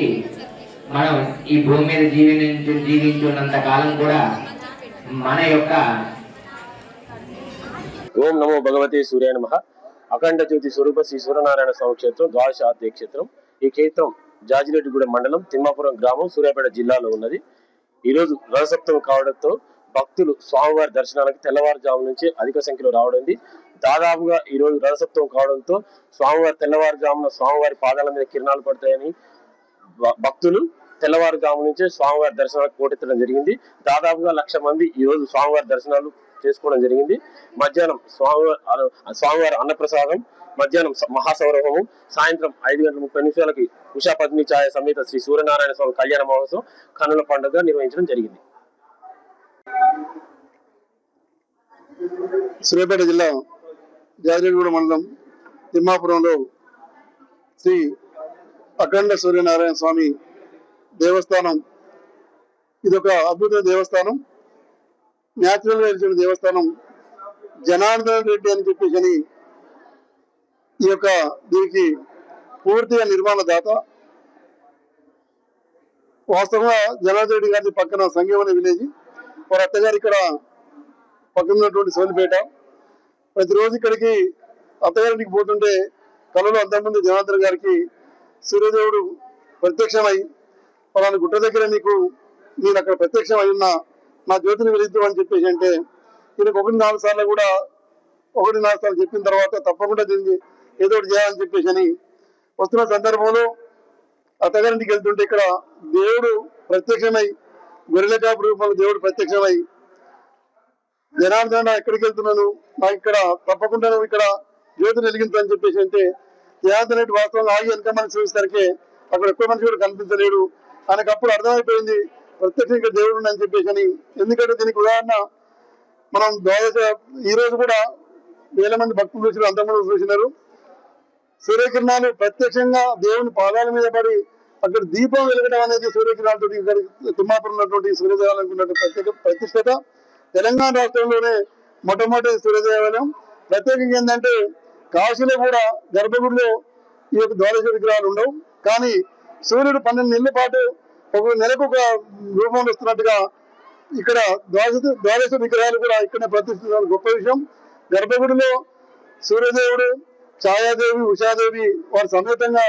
మనం ఈ భూమి మీద జీవించున్నంత కాలం కూడా మన యొక్క ఓం నమో భగవతే సూర్యాయ నమః. అఖండ జ్యోతి స్వరూప శ్రీ సూర్యనారాయణ స్వామి క్షేత్రం ద్వాదశ ఆత్మీయ క్షేత్రం. ఈ క్షేత్రం జాజిరెడ్డిగూడెం మండలం తిమ్మాపురం గ్రామం సూర్యాపేట జిల్లాలో ఉన్నది. ఈరోజు రథసప్తమి కావడంతో భక్తులు స్వామివారి దర్శనానికి తెల్లవారుజాము నుంచి అధిక సంఖ్యలో రావడం. దాదాపుగా ఈ రోజు రథసప్తమి కావడంతో స్వామివారి తెల్లవారుజామున స్వామివారి పాదాల మీద కిరణాలు పడతాయని భక్తులు తెల్లవారుజాము నుంచే స్వామివారి దర్శనాలకు పోటెత్తడం జరిగింది. దాదాపుగా 1,00,000 మంది ఈ రోజు స్వామివారి దర్శనాలు చేసుకోవడం జరిగింది. మధ్యాహ్నం స్వామివారి అన్నప్రసాదం, మధ్యాహ్నం మహాసౌరభము, సాయంత్రం 5:30 ఉషా పద్మిని ఛాయ సమేత శ్రీ సూర్యనారాయణ స్వామి కళ్యాణ మహోత్సవం కన్నుల పండుగ నిర్వహించడం జరిగింది. సూర్యాపేట జిల్లా జాజిరెడ్డిగూడెం మండలం తిమ్మాపురంలో శ్రీ అఖండ సూర్యనారాయణ స్వామి దేవస్థానం. ఇదొక అద్భుత దేవస్థానం, న్యాచురల్ గా వెలిసిన దేవస్థానం. జనార్దన్ రెడ్డి అని చెప్పేసి ఈ యొక్క దీనికి పూర్తిగా నిర్మాణదాత. వాస్తవంగా జనార్దన్ రెడ్డి గారి పక్కన సంగీవన విలేజ్, వారి అత్తగారు ఇక్కడ పక్కన ఉన్నటువంటి సోలిపేట. ప్రతిరోజు ఇక్కడికి అత్తగారికి పోతుంటే కళలో అంతకుముందు జనార్దన్ గారికి సూర్యదేవుడు ప్రత్యక్షమై పలానా గుట్ట దగ్గర నేను అక్కడ ప్రత్యక్షం అయి ఉన్నా, నా జ్యోతిని వెలిద్దు అని చెప్పేసి అంటే ఈయనకు 1-4 సార్లు కూడా 1-4 సార్లు చెప్పిన తర్వాత తప్పకుండా దీన్ని ఏదో ఒకటి చేయాలని చెప్పేసి అని వస్తున్న సందర్భంలో అత్తగారింటికి వెళ్తుంటే ఇక్కడ దేవుడు ప్రత్యక్షమై గొర్రెల కాపు రూపంలో దేవుడు ప్రత్యక్షమై జనార్దన ఎక్కడికి వెళ్తున్నాను, నాకు ఇక్కడ తప్పకుండా నువ్వు ఇక్కడ జ్యోతిని వెలిగించని చెప్పేసి అంటే జనార్దన్ రెడ్డి వాస్తవంగా ఆగి వెనక మనిషి చూసేసరికి అక్కడ ఎక్కువ మనిషి కూడా కనిపించలేడు. ఆయనకు అప్పుడు అర్థమైపోయింది ప్రత్యక్షంగా దేవుడు అని చెప్పేసి అని. ఎందుకంటే దీనికి ఉదాహరణ మనం ఈ రోజు కూడా వేల మంది భక్తులు చూసినారు, అంతమంది చూసినారు. సూర్యకిరణాలు ప్రత్యక్షంగా దేవుని పాదాల మీద పడి అక్కడ దీపం వెలగడం అనేది సూర్యకిరణాలతో తిమ్మాపురం ఉన్నటువంటి సూర్యదేవాలయానికి ఉన్నటువంటి ప్రతిష్టత. తెలంగాణ రాష్ట్రంలోనే మొట్టమొదటి సూర్యదేవాలయం. ప్రత్యేకంగా ఏంటంటే కాశీలో కూడా గర్భగుడిలో ఈ యొక్క ద్వాదశ విగ్రహాలు ఉండవు, కానీ సూర్యుడు 12 నెలల పాటు ఒక నెలకు ఒక రూపంలో వస్తున్నట్టుగా ఇక్కడ ద్వాదశ విగ్రహాలు కూడా ఇక్కడ ప్రతిష్ఠించడం గొప్ప విషయం. గర్భగుడిలో సూర్యదేవుడు, ఛాయాదేవి, ఉషాదేవి వారి సమేతంగా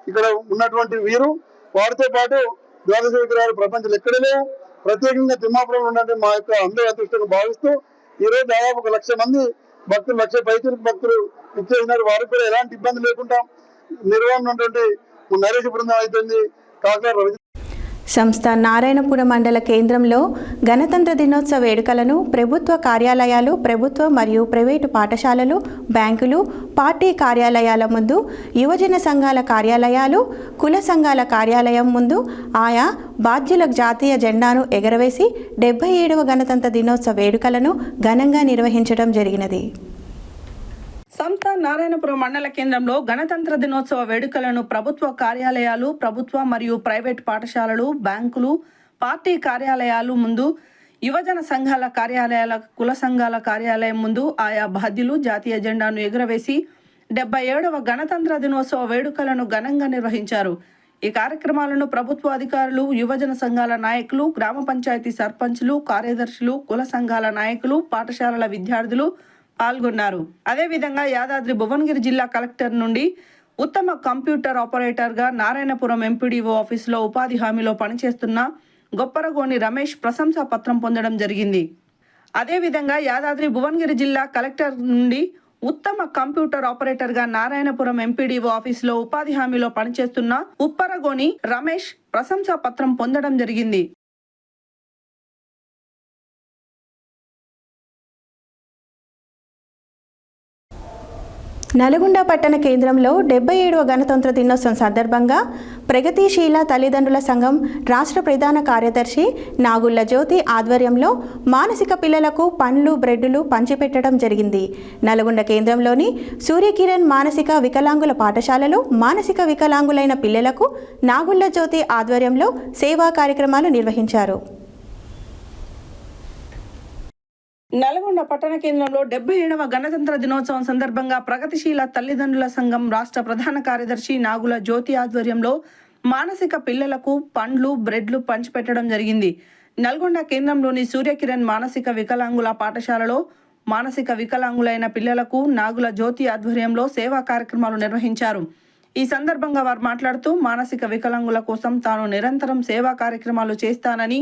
ఇక్కడ ఉన్నటువంటి వీరు, వారితో పాటు ద్వాదశ విగ్రహాలు ప్రపంచంలో ఎక్కడ లేవు. ప్రత్యేకంగా తిమ్మాపురంలో ఉన్నట్టు మా యొక్క అందరి అదృష్టంగా భావిస్తూ ఈరోజు దాదాపు 1,00,000 మంది భక్తులు, 1,00,000 పైచలకు భక్తులు ఇచ్చేసినారు. వారికి కూడా ఎలాంటి ఇబ్బంది లేకుండా నిర్వహణ ఉన్నటువంటి నరేష్ బృందం అవుతుంది. కాకినాడ సంస్థ నారాయణపురం మండల కేంద్రంలో గణతంత్ర దినోత్సవ వేడుకలను ప్రభుత్వ కార్యాలయాలు, ప్రభుత్వ మరియు ప్రైవేటు పాఠశాలలు, బ్యాంకులు, పార్టీ కార్యాలయాల ముందు, యువజన సంఘాల కార్యాలయాలు, కుల సంఘాల కార్యాలయం ముందు ఆయా బాధ్యుల జాతీయ జెండాను ఎగరవేసి 77వ గణతంత్ర దినోత్సవ వేడుకలను ఘనంగా నిర్వహించడం జరిగినది. సంస్థ నారాయణపురం మండల కేంద్రంలో గణతంత్ర దినోత్సవ వేడుకలను ప్రభుత్వ కార్యాలయాలు, ప్రభుత్వ మరియు ప్రైవేట్ పాఠశాలలు, బ్యాంకులు, పార్టీ కార్యాలయాలు ముందు, యువజన సంఘాల కార్యాలయాల, కుల సంఘాల కార్యాలయం ముందు ఆయా బాధ్యులు జాతీయ జెండాను ఎగురవేసి 77వ గణతంత్ర దినోత్సవ వేడుకలను ఘనంగా నిర్వహించారు. ఈ కార్యక్రమాలను ప్రభుత్వ అధికారులు, యువజన సంఘాల నాయకులు, గ్రామ పంచాయతీ సర్పంచ్లు, కార్యదర్శులు, కుల సంఘాల నాయకులు, పాఠశాలల విద్యార్థులు పాల్గొన్నారు. అదేవిధంగా యాదాద్రి భువనగిరి జిల్లా కలెక్టర్ నుండి ఉత్తమ కంప్యూటర్ ఆపరేటర్గా నారాయణపురం ఎంపీడీఓ ఆఫీసులో ఉపాధి హామీలో పనిచేస్తున్న గొప్పరగోని రమేష్ ప్రశంసా పత్రం పొందడం జరిగింది. అదేవిధంగా యాదాద్రి భువనగిరి జిల్లా కలెక్టర్ నుండి ఉత్తమ కంప్యూటర్ ఆపరేటర్గా నారాయణపురం ఎంపీడీఓ ఆఫీసులో ఉపాధి హామీలో పనిచేస్తున్న ఉప్పరగోని రమేష్ ప్రశంసా పత్రం పొందడం జరిగింది. నల్గొండ పట్టణ కేంద్రంలో 77వ గణతంత్ర దినోత్సవం సందర్భంగా ప్రగతిశీల తల్లిదండ్రుల సంఘం రాష్ట్ర ప్రధాన కార్యదర్శి నాగుళ్ల జ్యోతి ఆధ్వర్యంలో మానసిక పిల్లలకు పండ్లు, బ్రెడ్లు పంచిపెట్టడం జరిగింది. నల్గొండ కేంద్రంలోని సూర్యకిరణ్ మానసిక వికలాంగుల పాఠశాలలో మానసిక వికలాంగులైన పిల్లలకు నాగుళ్ల జ్యోతి ఆధ్వర్యంలో సేవా కార్యక్రమాలు నిర్వహించారు. నల్గొండ పట్టణ కేంద్రంలో 77వ గణతంత్ర దినోత్సవం సందర్భంగా ప్రగతిశీల తల్లిదండ్రుల సంఘం రాష్ట్ర ప్రధాన కార్యదర్శి నాగుల జ్యోతి ఆధ్వర్యంలో మానసిక పిల్లలకు పండ్లు, బ్రెడ్లు పంచిపెట్టడం జరిగింది. నల్గొండ కేంద్రంలోని సూర్యకిరణ్ మానసిక వికలాంగుల పాఠశాలలో మానసిక వికలాంగులైన పిల్లలకు నాగుల జ్యోతి ఆధ్వర్యంలో సేవా కార్యక్రమాలు నిర్వహించారు. ఈ సందర్భంగా వారు మాట్లాడుతూ మానసిక వికలాంగుల కోసం తాను నిరంతరం సేవా కార్యక్రమాలు చేస్తానని,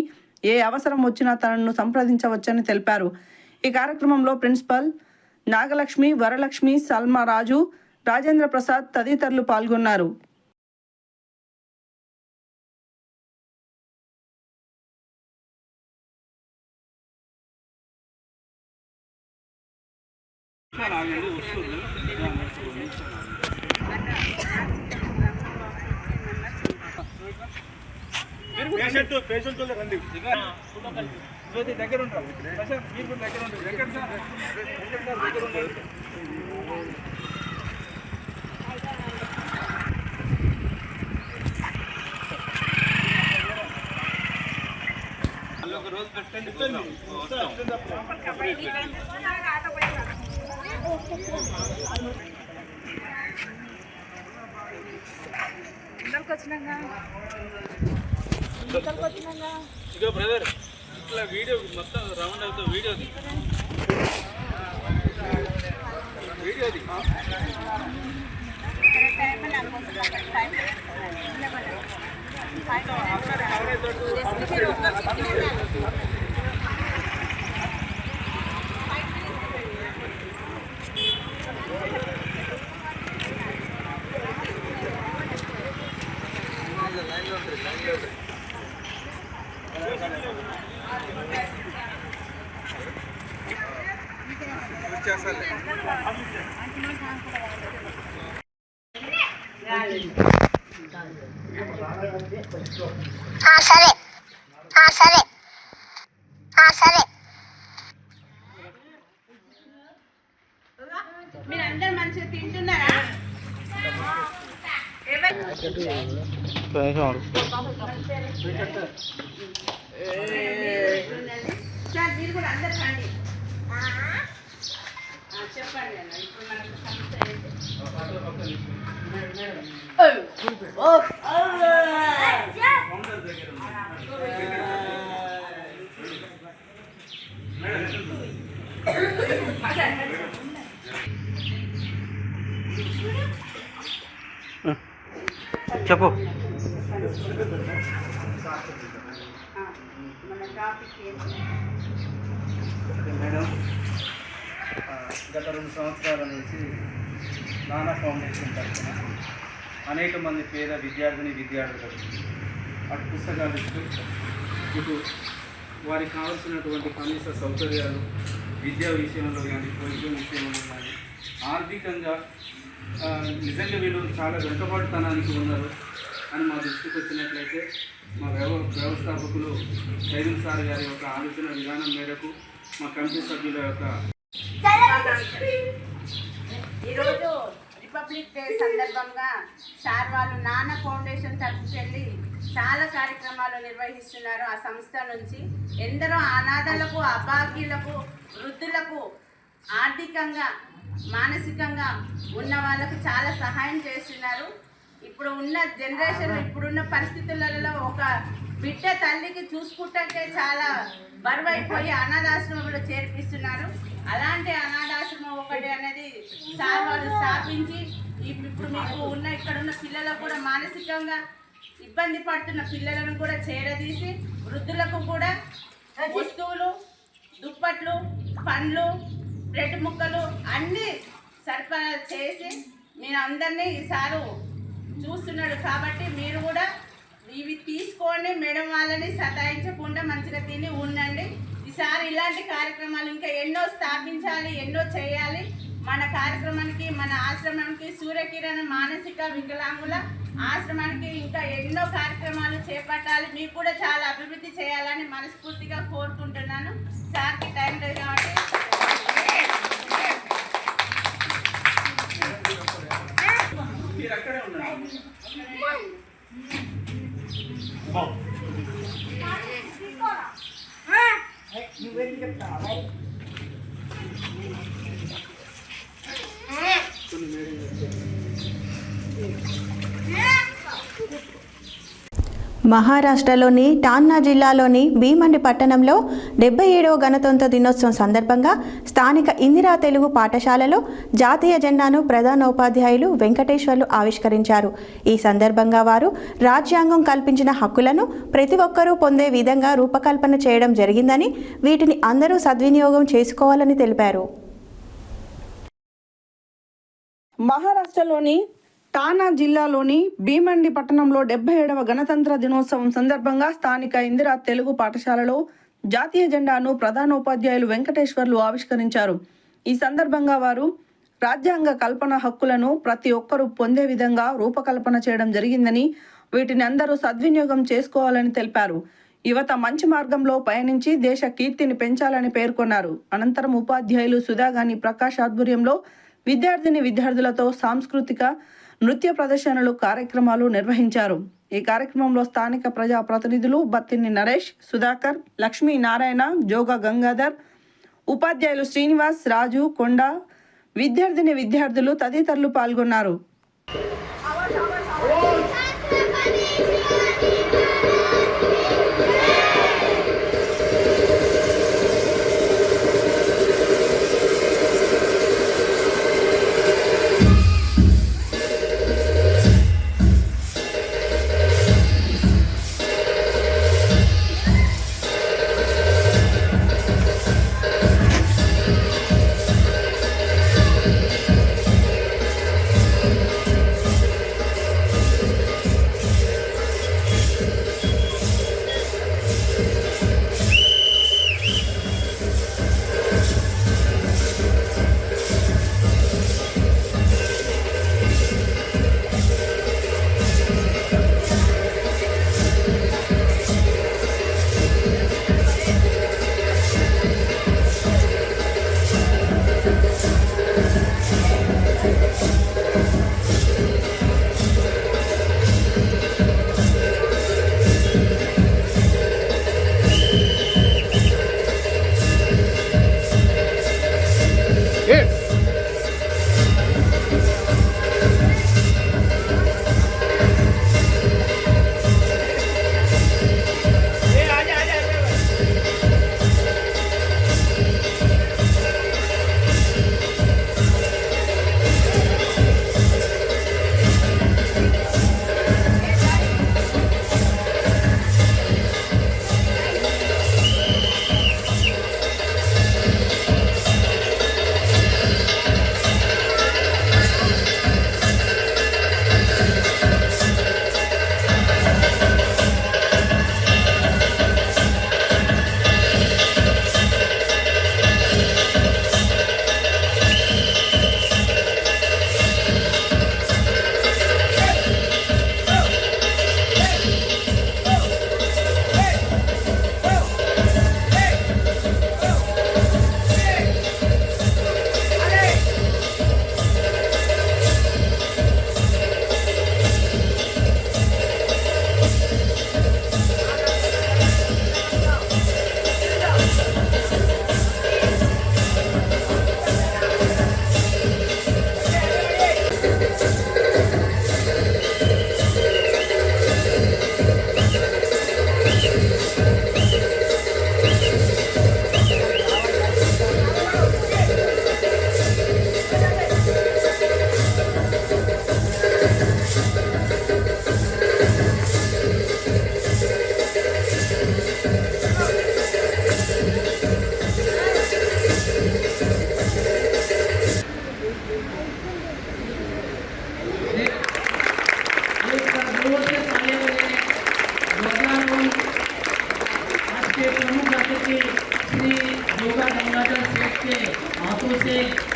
ఏ అవసరం వచ్చినా తనను సంప్రదించవచ్చని తెలిపారు. ఈ కార్యక్రమంలో ప్రిన్సిపల్ నాగలక్ష్మి, వరలక్ష్మి, సల్మా రాజు, రాజేంద్ర ప్రసాద్ తదితరులు పాల్గొన్నారు. దగ్గర ఉంటారు మీరు దగ్గర ఉంటారు. వెంకట సార్ దగ్గర ఉంటారు. ఒక రోజు పెట్టండి. ఇక బ్రదర్ ఇట్లా వీడియో మొత్తం రౌండ్ అవుతుంది వీడియోది సరే సరే సరే మీరందరూ మంచిగా తింటున్నారా? సార్ మీరు కూడా అందరు రండి. చెప్పండి అన్న, ఇప్పుడు మనకు సమస్య ఏంటి? చెప్పు. మేడం, గత 2 సంవత్సరాల నుంచి నానా ఫౌండేషన్ తరఫున అనేక మంది పేద విద్యార్థులకు అటు పుస్తకాలు ఇస్తూ ఇటు వారికి కావాల్సినటువంటి కనీస సౌకర్యాలు విద్యా విషయంలో కానీ వైద్యం విషయంలో కానీ ఆర్థికంగా నిజంగా వీళ్ళు చాలా వెనుకబాటుతనానికి ఉన్నారు అని మా దృష్టికి వచ్చినట్లయితే మా వ్యవస్థాపకులు సైదుల్ సార్ గారి యొక్క ఆలోచన విధానం మేరకు మా కమిటీ సభ్యుల యొక్క ఈరోజు రిపబ్లిక్ డే సందర్భంగా సార్ వాళ్ళు నానా ఫౌండేషన్ తరఫుకి వెళ్ళి చాలా కార్యక్రమాలు నిర్వహిస్తున్నారు. ఆ సంస్థ నుంచి ఎందరో అనాథలకు, అభాగ్యులకు, వృద్ధులకు ఆర్థికంగా, మానసికంగా ఉన్న వాళ్ళకు చాలా సహాయం చేస్తున్నారు. ఇప్పుడు ఉన్న జనరేషన్, ఇప్పుడున్న పరిస్థితులలో ఒక బిడ్డ తల్లికి చూసుకుంటే చాలా బరువైపోయి అనాథాశ్రమంలో చేర్పిస్తున్నారు. అలాంటి అనాథాశ్రమం ఒకటి అనేది సార్ వాళ్ళు స్థాపించి ఇప్పుడు మీకు ఉన్న ఇక్కడ ఉన్న పిల్లలకు కూడా మానసికంగా ఇబ్బంది పడుతున్న పిల్లలను కూడా చేరదీసి వృద్ధులకు కూడా వస్తువులు, దుప్పట్లు, పండ్లు, బ్రెడ్ ముక్కలు అన్నీ సరఫరా చేసి నేను అందరినీ ఈసారి చూస్తున్నాడు. కాబట్టి మీరు కూడా ఇవి తీసుకోండి, మేడం వాళ్ళని సతాయించకుండా మంచిగా తిని ఉండండి. ఈసారి ఇలాంటి కార్యక్రమాలు ఇంకా ఎన్నో స్థాపించాలి, ఎన్నో చేయాలి. మన కార్యక్రమానికి, మన ఆశ్రమానికి, సూర్యకిరణ మానసిక వికలాంగుల ఆశ్రమానికి ఇంకా ఎన్నో కార్యక్రమాలు చేపట్టాలి. మీకు కూడా చాలా అభివృద్ధి చేయాలని మనస్ఫూర్తిగా కోరుకుంటున్నాను. సార్కి టైం లేదు కాబట్టి మీరు అక్కడే ఉండండి. మహారాష్ట్రలోని ఠాన్నా జిల్లాలోని భీమండి పట్టణంలో 77వ గణతంత్ర దినోత్సవం సందర్భంగా స్థానిక ఇందిరా తెలుగు పాఠశాలలో జాతీయ జెండాను ప్రధానోపాధ్యాయులు వెంకటేశ్వర్లు ఆవిష్కరించారు. ఈ సందర్భంగా వారు రాజ్యాంగం కల్పించిన హక్కులను ప్రతి ఒక్కరూ పొందే విధంగా రూపకల్పన చేయడం జరిగిందని, వీటిని అందరూ సద్వినియోగం చేసుకోవాలని తెలిపారు. మహారాష్ట్రలోని ఠానా జిల్లాలోని భీమండి పట్టణంలో 77వ గణతంత్ర దినోత్సవం సందర్భంగా స్థానిక ఇందిరా తెలుగు పాఠశాలలో జాతీయ జెండాను ప్రధానోపాధ్యాయులు వెంకటేశ్వర్లు ఆవిష్కరించారు. ఈ సందర్భంగా వారు రాజ్యాంగ కల్పన హక్కులను ప్రతి ఒక్కరూ పొందే విధంగా రూపకల్పన చేయడం జరిగిందని, వీటిని అందరూ సద్వినియోగం చేసుకోవాలని తెలిపారు. యువత మంచి మార్గంలో పయనించి దేశ కీర్తిని పెంచాలని పేర్కొన్నారు. అనంతరం ఉపాధ్యాయులు సుధాగాని ప్రకాష్ ఆధ్వర్యంలో విద్యార్థులతో సాంస్కృతిక నృత్య ప్రదర్శనలు, కార్యక్రమాలు నిర్వహించారు. ఈ కార్యక్రమంలో స్థానిక ప్రజా ప్రతినిధులు బత్తిని నరేష్, సుధాకర్, లక్ష్మీ నారాయణ, జోగ గంగాధర్, ఉపాధ్యాయులు శ్రీనివాస్, రాజు, కొండ, విద్యార్థులు తదితరులు పాల్గొన్నారు.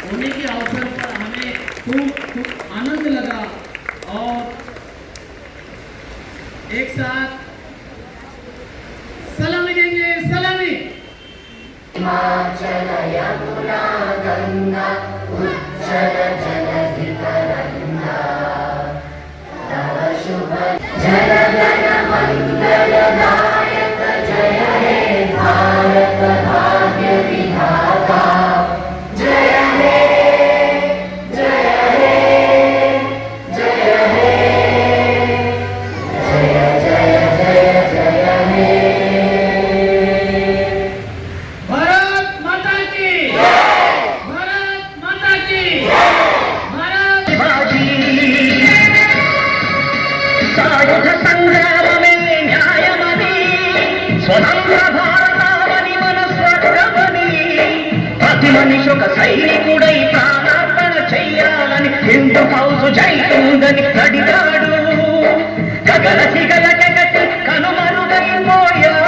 होने के अवसर पर हमें खूब आनंद लगा और एक साथ सलामी देंगे। सलामी। हिमाचल यमुना गंगा उज्जल जलधितरंगा तव शुभ जल गण मंगलदायक जय हे भारत भाग्य विधाता जय हे जय हे जय हे जय जय जय जय हे। भारत माता की भारत माता की भारत सायुध संग्राम में न्यायमणि स्वतंत्र भारतावनि मन स्वर्गमणि ప్రతి మనిషి ఒక సైనికుడై ప్రాణార్పణ చెయ్యాలని హిందూ హౌస్ జైతుందని అడిగాడు గగన సిగల జగతి కనుమరుగైపోయాడు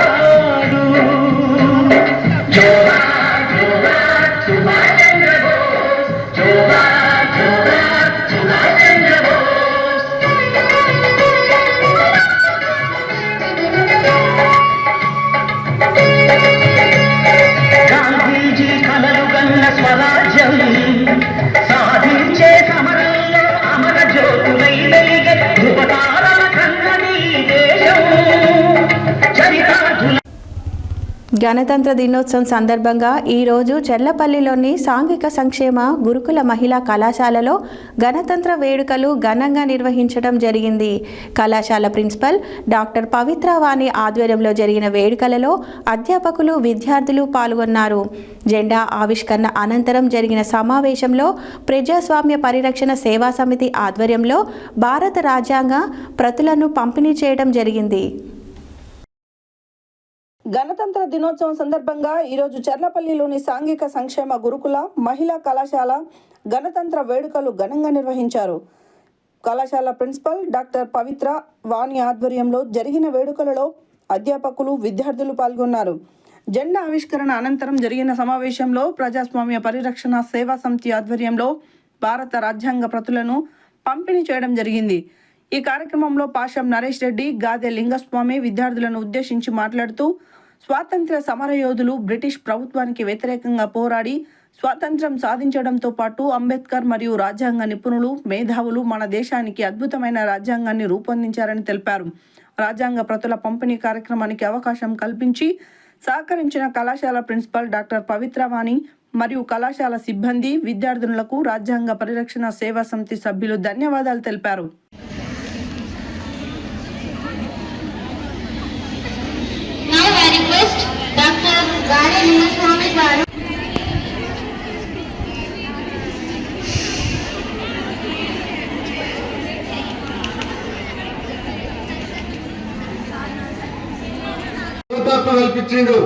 జోహార్ జోహార్ సుభాష్ చంద్ర బోస్ జోహార్ జోహార్ సుభాష్ చంద్ర బోస్। గాంధీజీ కలలు గన్న స్వరాజ్యం సాధించే సమరంలో అమర జ్యోతులై వెలిగే ధృవతారల కన్నని దేశం చరితార్థుల గణతంత్ర దినోత్సవం సందర్భంగా ఈరోజు చెర్లపల్లిలోని సాంఘిక సంక్షేమ గురుకుల మహిళా కళాశాలలో గణతంత్ర వేడుకలు ఘనంగా నిర్వహించడం జరిగింది. కళాశాల ప్రిన్సిపల్ డాక్టర్ పవిత్ర వాణి ఆధ్వర్యంలో జరిగిన వేడుకలలో అధ్యాపకులు, విద్యార్థులు పాల్గొన్నారు. జెండా ఆవిష్కరణ అనంతరం జరిగిన సమావేశంలో ప్రజాస్వామ్య పరిరక్షణ సేవా సమితి ఆధ్వర్యంలో భారత రాజ్యాంగ ప్రతులను పంపిణీ చేయడం జరిగింది. గణతంత్ర దినోత్సవం సందర్భంగా ఈరోజు చెర్లపల్లిలోని సాంఘిక సంక్షేమ గురుకుల మహిళా కళాశాల గణతంత్ర వేడుకలు ఘనంగా నిర్వహించారు. కళాశాల ప్రిన్సిపల్ డాక్టర్ పవిత్ర వాణి ఆధ్వర్యంలో జరిగిన వేడుకలలో అధ్యాపకులు, విద్యార్థులు పాల్గొన్నారు. జెండా ఆవిష్కరణ అనంతరం జరిగిన సమావేశంలో ప్రజాస్వామ్య పరిరక్షణ సేవా సమితి ఆధ్వర్యంలో భారత రాజ్యాంగ ప్రతులను పంపిణీ చేయడం జరిగింది. ఈ కార్యక్రమంలో పాషం నరేష్ రెడ్డి, గాదె లింగస్వామి విద్యార్థులను ఉద్దేశించి మాట్లాడుతూ స్వాతంత్ర్య సమరయోధులు బ్రిటిష్ ప్రభుత్వానికి వ్యతిరేకంగా పోరాడి స్వాతంత్ర్యం సాధించడంతో పాటు అంబేద్కర్ మరియు రాజ్యాంగ నిపుణులు, మేధావులు మన దేశానికి అద్భుతమైన రాజ్యాంగాన్ని రూపొందించారని తెలిపారు. రాజ్యాంగ ప్రతుల పంపిణీ కార్యక్రమానికి అవకాశం కల్పించి సహకరించిన కళాశాల ప్రిన్సిపల్ డాక్టర్ పవిత్ర వాణి మరియు కళాశాల సిబ్బంది, విద్యార్థులకు రాజ్యాంగ పరిరక్షణ సేవా సమితి సభ్యులు ధన్యవాదాలు తెలిపారు. హక్కు కల్పించిండు,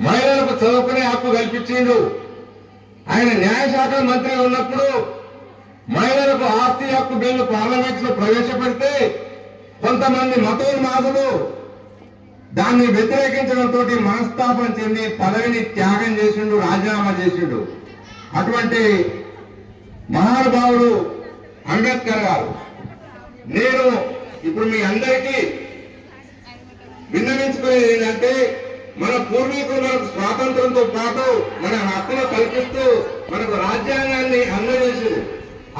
మహిళలకు చదువుకునే హక్కు కల్పించిండు. ఆయన న్యాయశాఖ మంత్రి ఉన్నప్పుడు మహిళలకు ఆస్తి హక్కు బిల్లు పార్లమెంట్ లో ప్రవేశపెడితే కొంతమంది మతోన్మాదులు దాన్ని వ్యతిరేకించడంతో మనస్తాపం చెంది పదవిని త్యాగం చేసిండు, రాజీనామా చేసిండు. అటువంటి మహానుభావుడు అంబేద్కర్ గారు. నేను ఇప్పుడు మీ అందరికీ విన్నవించుకునేది ఏంటంటే, మన పూర్వీకులు మనకు స్వాతంత్రంతో పాటు మన హక్కులు కల్పిస్తూ మనకు రాజ్యాంగాన్ని అందజేసారు.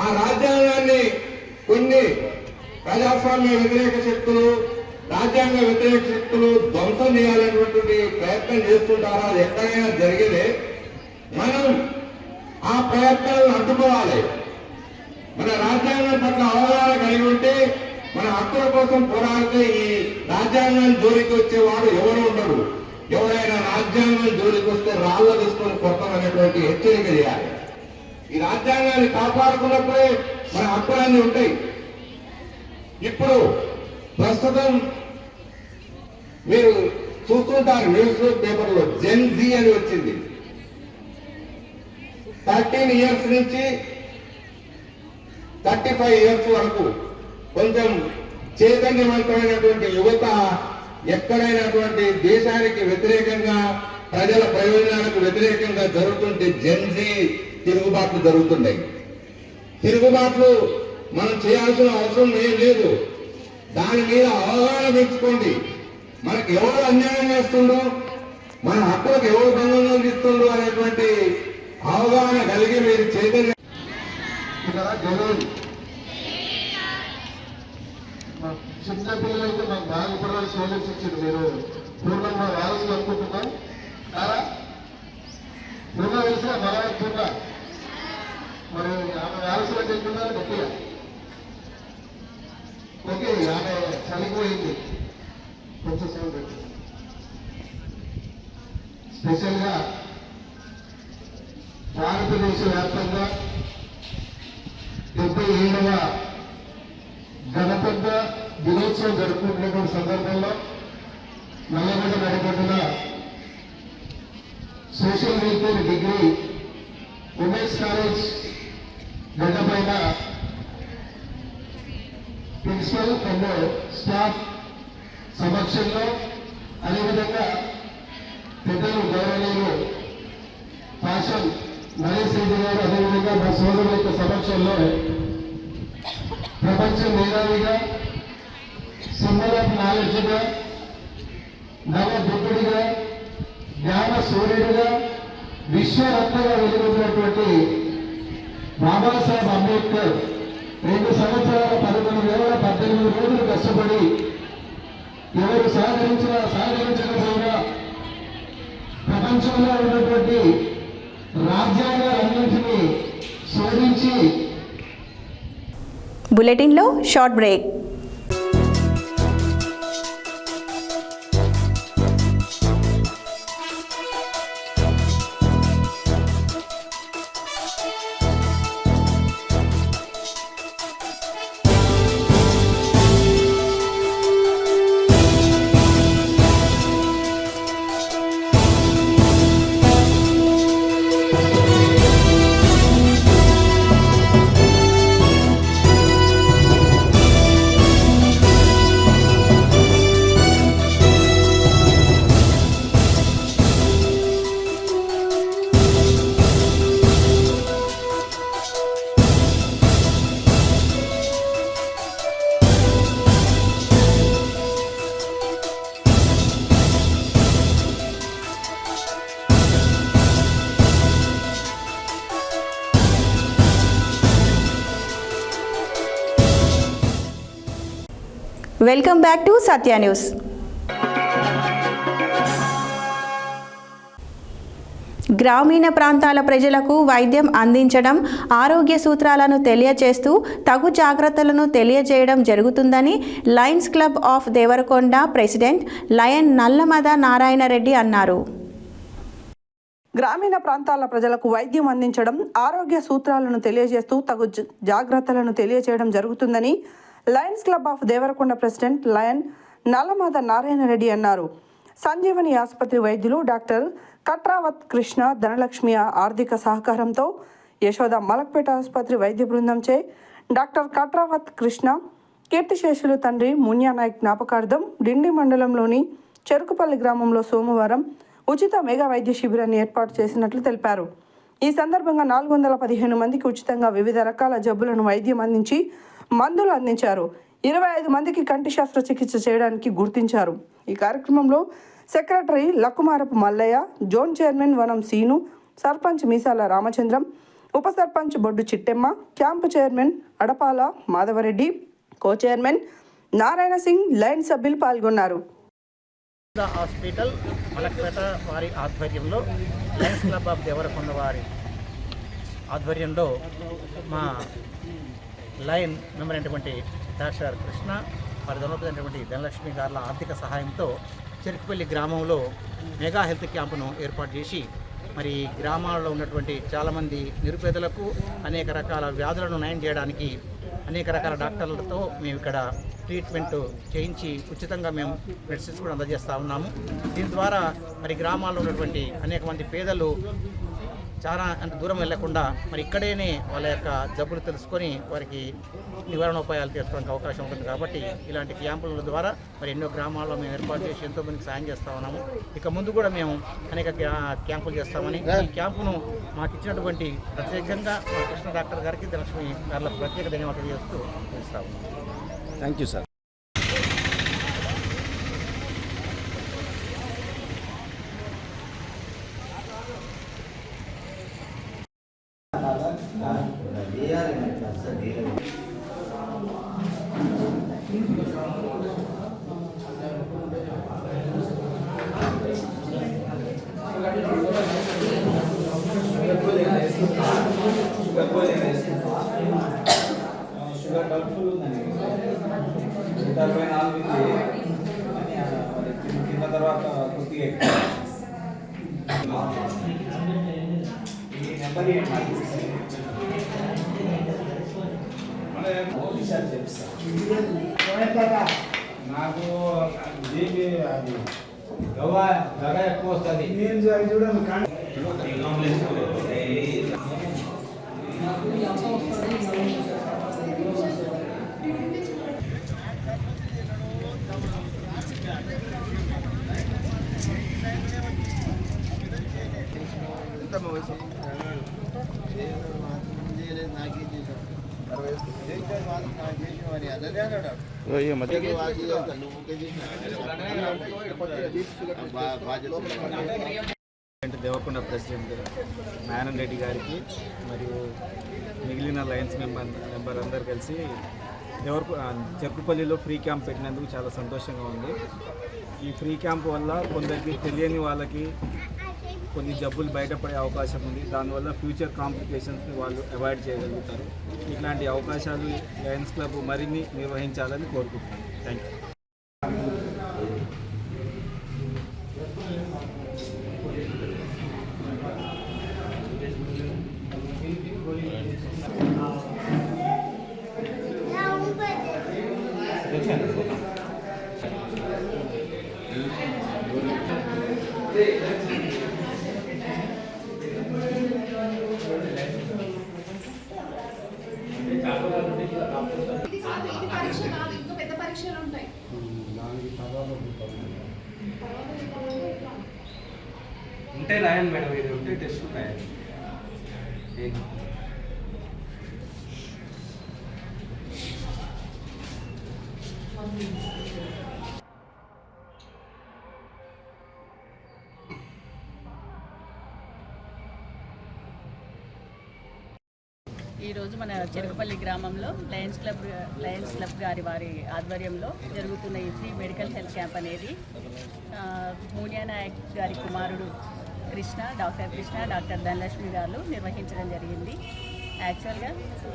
ఆ రాజ్యాంగాన్ని కొన్ని ప్రజాస్వామ్య వ్యతిరేక శక్తులు, రాజ్యాంగ వ్యతిరేక శక్తులు ధ్వంసం చేయాలనేటువంటి ప్రయత్నం చేస్తుంటారు. అది ఎక్కడైనా జరిగేదే. మనం ఆ ప్రయత్నాలను అడ్డుకోవాలి. మన రాజ్యాంగం పట్ల అవగాహన కలిగి ఉంటే, మన హక్కుల కోసం పోరాడితే ఈ రాజ్యాంగాన్ని జోలికి వచ్చేవాడు ఎవరు ఉండడు. ఎవరైనా రాజ్యాంగం జోలికి వస్తే రాళ్ల తీసుకొని కొడతామనేటువంటి హెచ్చరిక చేయాలి. ఈ రాజ్యాంగాన్ని కాపాడుకున్నప్పుడే మన హక్కులన్నీ ఉంటాయి. ఇప్పుడు ప్రస్తుతం మీరు చూస్తుంటారు న్యూస్ పేపర్లో జెన్ జీ అని వచ్చింది. 13 years నుంచి 35 years వరకు కొంచెం చైతన్యవంతమైనటువంటి యువత ఎక్కడైనటువంటి దేశానికి వ్యతిరేకంగా, ప్రజల ప్రయోజనాలకు వ్యతిరేకంగా జరుగుతుంటే జెన్ జీ తిరుగుబాట్లు జరుగుతున్నాయి. తిరుగుబాట్లు మనం చేయాల్సిన అవసరం ఏం లేదు. దాని మీద అవగాహన పెంచుకోండి. మనకు ఎవరు అన్యాయం చేస్తుండో, మన హక్కులకు ఎవరు భంగం ఇస్తుండో అనేటువంటి అవగాహన కలిగి మీరు చైతన్యం. చిన్న పిల్లలైతే మాకు బాగుపడాలి సోదరు ఇచ్చింది. మీరు పూర్ణంగా వారసులు అనుకుంటున్నాం కారా? పూర్ణ వేసిన మరణ పూర్ణ మరి ఆమె వారసులు చెప్తున్నారు గట్టిగా. ఓకే, ఆమె చనిపోయింది. కొంచెం సౌండ్ స్పెషల్గా భారతదేశ వ్యాప్తంగా 77వ గణతంత్ర దినోత్సవం జరుపుకుంటున్నటువంటి సందర్భంలో నల్లగొండ నడిపడిన social welfare degree women's college గడ్డపైన ప్రిన్సిపల్ అండ్ స్టాఫ్ సమక్షంలో, అదేవిధంగా పెద్దలు గౌరవనీయులు పాషం నరేష్ రెడ్డి గారు, అదేవిధంగా మా సోదరుల యొక్క సమక్షంలో ప్రపంచ మేధావిగా, సింబల్ ఆఫ్ నాలెడ్జ్గా, నవబుద్ధుడిగా, జ్ఞాన సూర్యుడిగా, విశ్వరత్నగా వెలుగుతున్నటువంటి బాబాసాహెబ్ అంబేద్కర్ 2 సంవత్సరాల 11 నెలల 18 రోజులు కష్టపడి ఎవరు సహకరించకపోయినా ప్రపంచంలో ఉన్నటువంటి రాజ్యాంగాలన్నింటినీ శోధించి బులెటిన్లో short break. Welcome back to Satya news. గ్రామీణ ప్రాంతాల ప్రజలకు వైద్యం అందించడం, ఆరోగ్య సూత్రాలను తెలియజేస్తూ తగు జాగ్రత్తలను తెలియజేయడం జరుగుతుందని lions club of Devarakonda president lion Nallamada Narayana Reddy అన్నారు. గ్రామీణ ప్రాంతాల ప్రజలకు వైద్యం అందించడం, ఆరోగ్య సూత్రాలను తెలియజేస్తూ తగు జాగ్రత్తలను తెలియజేయడం జరుగుతుందని lions club of Devarakonda president lion Nallamada Narayana Reddy అన్నారు. సంజీవని ఆసుపత్రి వైద్యులు డాక్టర్ కట్రావత్ కృష్ణ ధనలక్ష్మి ఆర్థిక సహకారంతో యశోద మలక్పేట ఆసుపత్రి వైద్య బృందంచే డాక్టర్ కట్రావత్ కృష్ణ కీర్తిశేషులు తండ్రి మున్యానాయక్ జ్ఞాపకార్థం డిండి మండలంలోని చెరుకుపల్లి గ్రామంలో సోమవారం ఉచిత మెగా వైద్య శిబిరాన్ని ఏర్పాటు చేసినట్లు తెలిపారు. ఈ సందర్భంగా 415 మందికి ఉచితంగా వివిధ రకాల జబ్బులను వైద్యం అందించి మందులు అందించారు. 25 మందికి కంటి శస్త్రచికిత్స చేయడానికి గుర్తించారు. ఈ కార్యక్రమంలో secretary Lakkumarapu Mallaiah, zone chairman Vanam Seenu, sarpanch Meesala Ramachandram, ఉప sarpanch Boddu Chittemma, camp chairman Adapala Madhavareddy, co chairman Narayana Singh, lions సభ్యులు పాల్గొన్నారు. హాస్పిటల్ మలక్పేట వారి ఆధ్వర్యంలో లయన్స్ క్లబ్ ఆఫ్ దేవరకొండ వారి ఆధ్వర్యంలో మా లయన్ మెంబర్ అయినటువంటి డాక్టర్ కృష్ణ వారి దొనపైనటువంటి ధనలక్ష్మి గారుల ఆర్థిక సహాయంతో చెరుకుపల్లి గ్రామంలో మెగా హెల్త్ క్యాంపును ఏర్పాటు చేసి మరి గ్రామాల్లో ఉన్నటువంటి చాలామంది నిరుపేదలకు అనేక రకాల వ్యాధులను నయం చేయడానికి అనేక రకాల డాక్టర్లతో మేము ఇక్కడ ట్రీట్మెంట్ చేయించి ఉచితంగా మేము మెడిసిన్స్ కూడా అందజేస్తూ ఉన్నాము. దీని ద్వారా మరి గ్రామాల్లో ఉన్నటువంటి అనేక మంది పేదలు చాలా అంత దూరం వెళ్లకుండా మరి ఇక్కడేనే వాళ్ళ యొక్క జబ్బులు తెలుసుకొని వారికి నివారణోపాయాలు తీసుకోవడానికి అవకాశం ఉంటుంది. కాబట్టి ఇలాంటి క్యాంపుల ద్వారా మరి ఎన్నో గ్రామాల్లో మేము ఏర్పాటు చేసి ఎంతో మందికి సాయం చేస్తూ ఉన్నాము. ఇక ముందు కూడా మేము అనేక క్యాంపులు చేస్తామని ఈ క్యాంపును మాకు ఇచ్చినటువంటి ప్రత్యేకంగా మా కృష్ణ డాక్టర్ గారికి ధనలక్ష్మి గారికి ప్రత్యేక ధన్యవాదాలు చేస్తూ చేస్తాము. Thank you sir. Sugar doubtful ఉందండి. 164 తిన్న తర్వాత కొద్దిగా ఈ నెంబర్ నాకు దీనికి అది గగ ఎక్కువ వస్తుంది. నేను చూడండి దేవరకొండ ప్రెసిడెంట్ నారాయణ రెడ్డి గారికి మరియు మిగిలిన లయన్స్ మెంబర్ అందరు కలిసి చెరుకుపల్లిలో ఫ్రీ క్యాంప్ పెట్టినందుకు చాలా సంతోషంగా ఉంది. ఈ ఫ్రీ క్యాంప్ వల్ల కొందరికి తెలియని వాళ్ళకి కొన్ని జబ్బులు బయటపడే అవకాశం ఉంది. దానివల్ల ఫ్యూచర్ కాంప్లికేషన్స్ని వాళ్ళు అవాయిడ్ చేయగలుగుతారు. ఇట్లాంటి అవకాశాలు లయన్స్ క్లబ్ మరిన్ని నిర్వహించాలని కోరుకుంటున్నాను. Thank you. ఉంటే రాయండి మేడం, ఇది ఉంటే టెస్ట్ ఉంటాయి. ఈరోజు మన చెరుకుపల్లి గ్రామంలో లయన్స్ క్లబ్ వారి ఆధ్వర్యంలో జరుగుతున్న ఈ ఫ్రీ మెడికల్ హెల్త్ క్యాంప్ అనేది మూనియా నాయక్ గారి కుమారుడు డాక్టర్ ధనలక్ష్మి గారు నిర్వహించడం జరిగింది. యాక్చువల్గా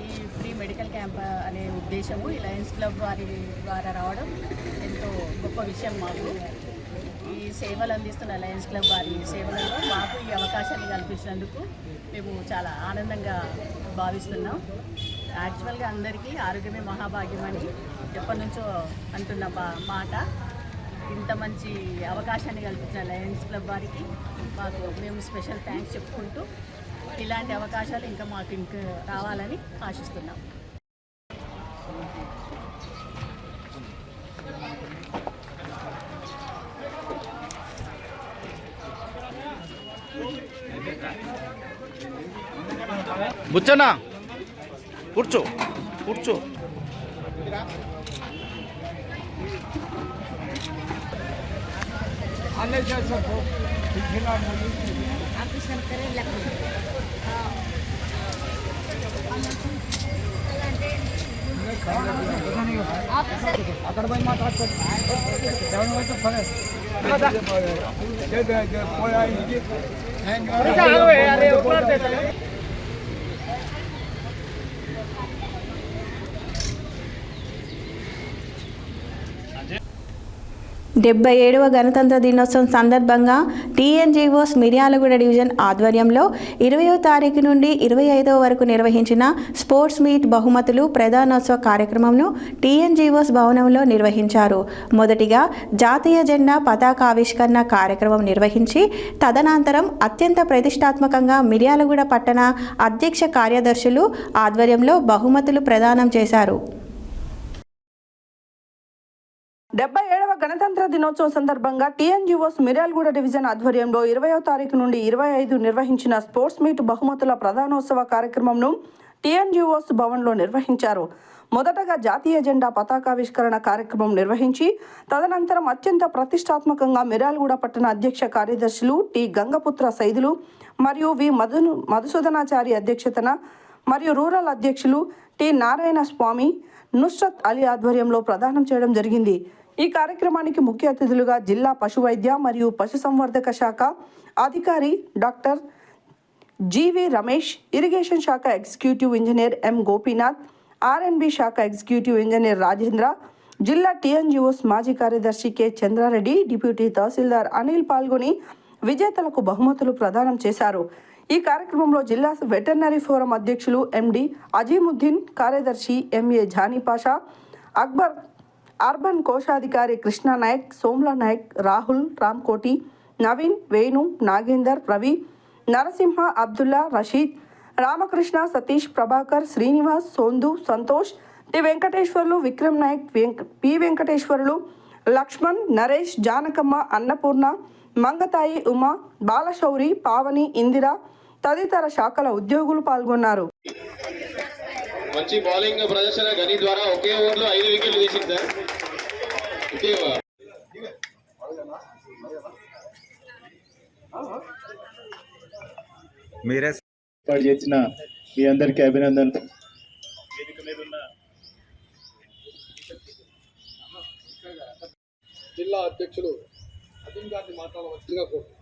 ఈ ఫ్రీ మెడికల్ క్యాంప్ అనే ఉద్దేశము ఈ లయన్స్ క్లబ్ వారి ద్వారా రావడం ఎంతో గొప్ప విషయం. మాకు ఈ సేవలు అందిస్తున్న లయన్స్ క్లబ్ వారి సేవలలో మాకు ఈ అవకాశాన్ని కల్పించినందుకు మేము చాలా ఆనందంగా భావిస్తున్నాం. యాక్చువల్గా అందరికీ ఆరోగ్యమే మహాభాగ్యం అని ఎప్పటి నుంచో అంటున్న మాట. ఇంత మంచి అవకాశాన్ని కల్పించిన లయన్స్ క్లబ్ వారికి మేము స్పెషల్ థ్యాంక్స్ చెప్పుకుంటూ ఇలాంటి అవకాశాలు ఇంకా మాకు రావాలని ఆశిస్తున్నాం. బుచ్చనా కూర్చో. అక్కడ పోయి మాట్లాడుకోండి. డెబ్బై 77వ గణతంత్ర దినోత్సవం సందర్భంగా టీఎన్జీఓస్ మిర్యాలగూడ డివిజన్ ఆధ్వర్యంలో 20వ తారీఖు నుండి 25వ వరకు నిర్వహించిన స్పోర్ట్స్ మీట్ బహుమతులు ప్రధానోత్సవ కార్యక్రమంను టీఎన్జీఓస్ భవనంలో నిర్వహించారు. మొదటిగా జాతీయ జెండా పతాకావిష్కరణ కార్యక్రమం నిర్వహించి తదనంతరం అత్యంత ప్రతిష్టాత్మకంగా మిర్యాలగూడ పట్టణ అధ్యక్ష కార్యదర్శులు ఆధ్వర్యంలో బహుమతులు ప్రదానం చేశారు. 77వ గణతంత్ర దినోత్సవం సందర్భంగా టీఎన్జీఓస్ మిర్యాలగూడ డివిజన్ ఆధ్వర్యంలో 20వ తారీఖు నుండి 25 నిర్వహించిన స్పోర్ట్స్ మీట్ బహుమతుల ప్రధానోత్సవ కార్యక్రమంను టీఎన్జీఓస్ భవన్లో నిర్వహించారు. మొదటగా జాతీయ జెండా పతాకావిష్కరణ కార్యక్రమం నిర్వహించి తదనంతరం అత్యంత ప్రతిష్టాత్మకంగా మిర్యాలగూడ పట్టణ అధ్యక్ష కార్యదర్శులు టి గంగపుత్ర సైదులు మరియు వి మధుసూదనాచారి అధ్యక్షతన మరియు రూరల్ అధ్యక్షులు టి నారాయణ స్వామి, నుస్రత్ అలీ ఆధ్వర్యంలో ప్రదానం చేయడం జరిగింది. ఈ కార్యక్రమానికి ముఖ్య అతిథులుగా జిల్లా పశువైద్య మరియు పశుసంవర్ధక శాఖ అధికారి డాక్టర్ జీవి రమేష్, ఇరిగేషన్ శాఖ executive engineer M Gopinath, R N B శాఖ ఎగ్జిక్యూటివ్ ఇంజనీర్ రాజేంద్ర, జిల్లా టీఎన్జీఓస్ మాజీ కార్యదర్శి కె చంద్రారెడ్డి, డిప్యూటీ తహసీల్దార్ అనిల్ పాల్గొని విజేతలకు బహుమతులు ప్రదానం చేశారు. ఈ కార్యక్రమంలో జిల్లా వెటర్నరీ ఫోరం అధ్యక్షులు ఎండి అజీముద్దీన్, కార్యదర్శి ఎంఏ జానీపాషా, అక్బర్, అర్బన్ కోశాధికారి కృష్ణా నాయక్, సోమ్లా నాయక్, రాహుల్, రామ్కోటి, నవీన్, వేణు, నాగేందర్, రవి, నరసింహ, అబ్దుల్లా, రషీద్, రామకృష్ణ, సతీష్, ప్రభాకర్, శ్రీనివాస్, సోందు, సంతోష్, టి వెంకటేశ్వర్లు, విక్రమ్ నాయక్, పి వెంకటేశ్వర్లు, లక్ష్మణ్, నరేష్, జానకమ్మ, అన్నపూర్ణ, మంగతాయి, ఉమా, బాలశౌరి, పావని, ఇందిర తదితర శాఖల ఉద్యోగులు పాల్గొన్నారు. మంచి బౌలింగ్ ప్రదర్శన గని ద్వారా ఒకే ఓవర్లో 5 వికెట్లు తీసింది సార్. మీరే ఏర్పాటు చేసిన మీ అందరికీ అభినందనలు. వేదిక మీద ఉన్న జిల్లా అధ్యక్షులు అదిన్ గారిని మాట్లాడవలసిందిగా కోరుతున్నాను.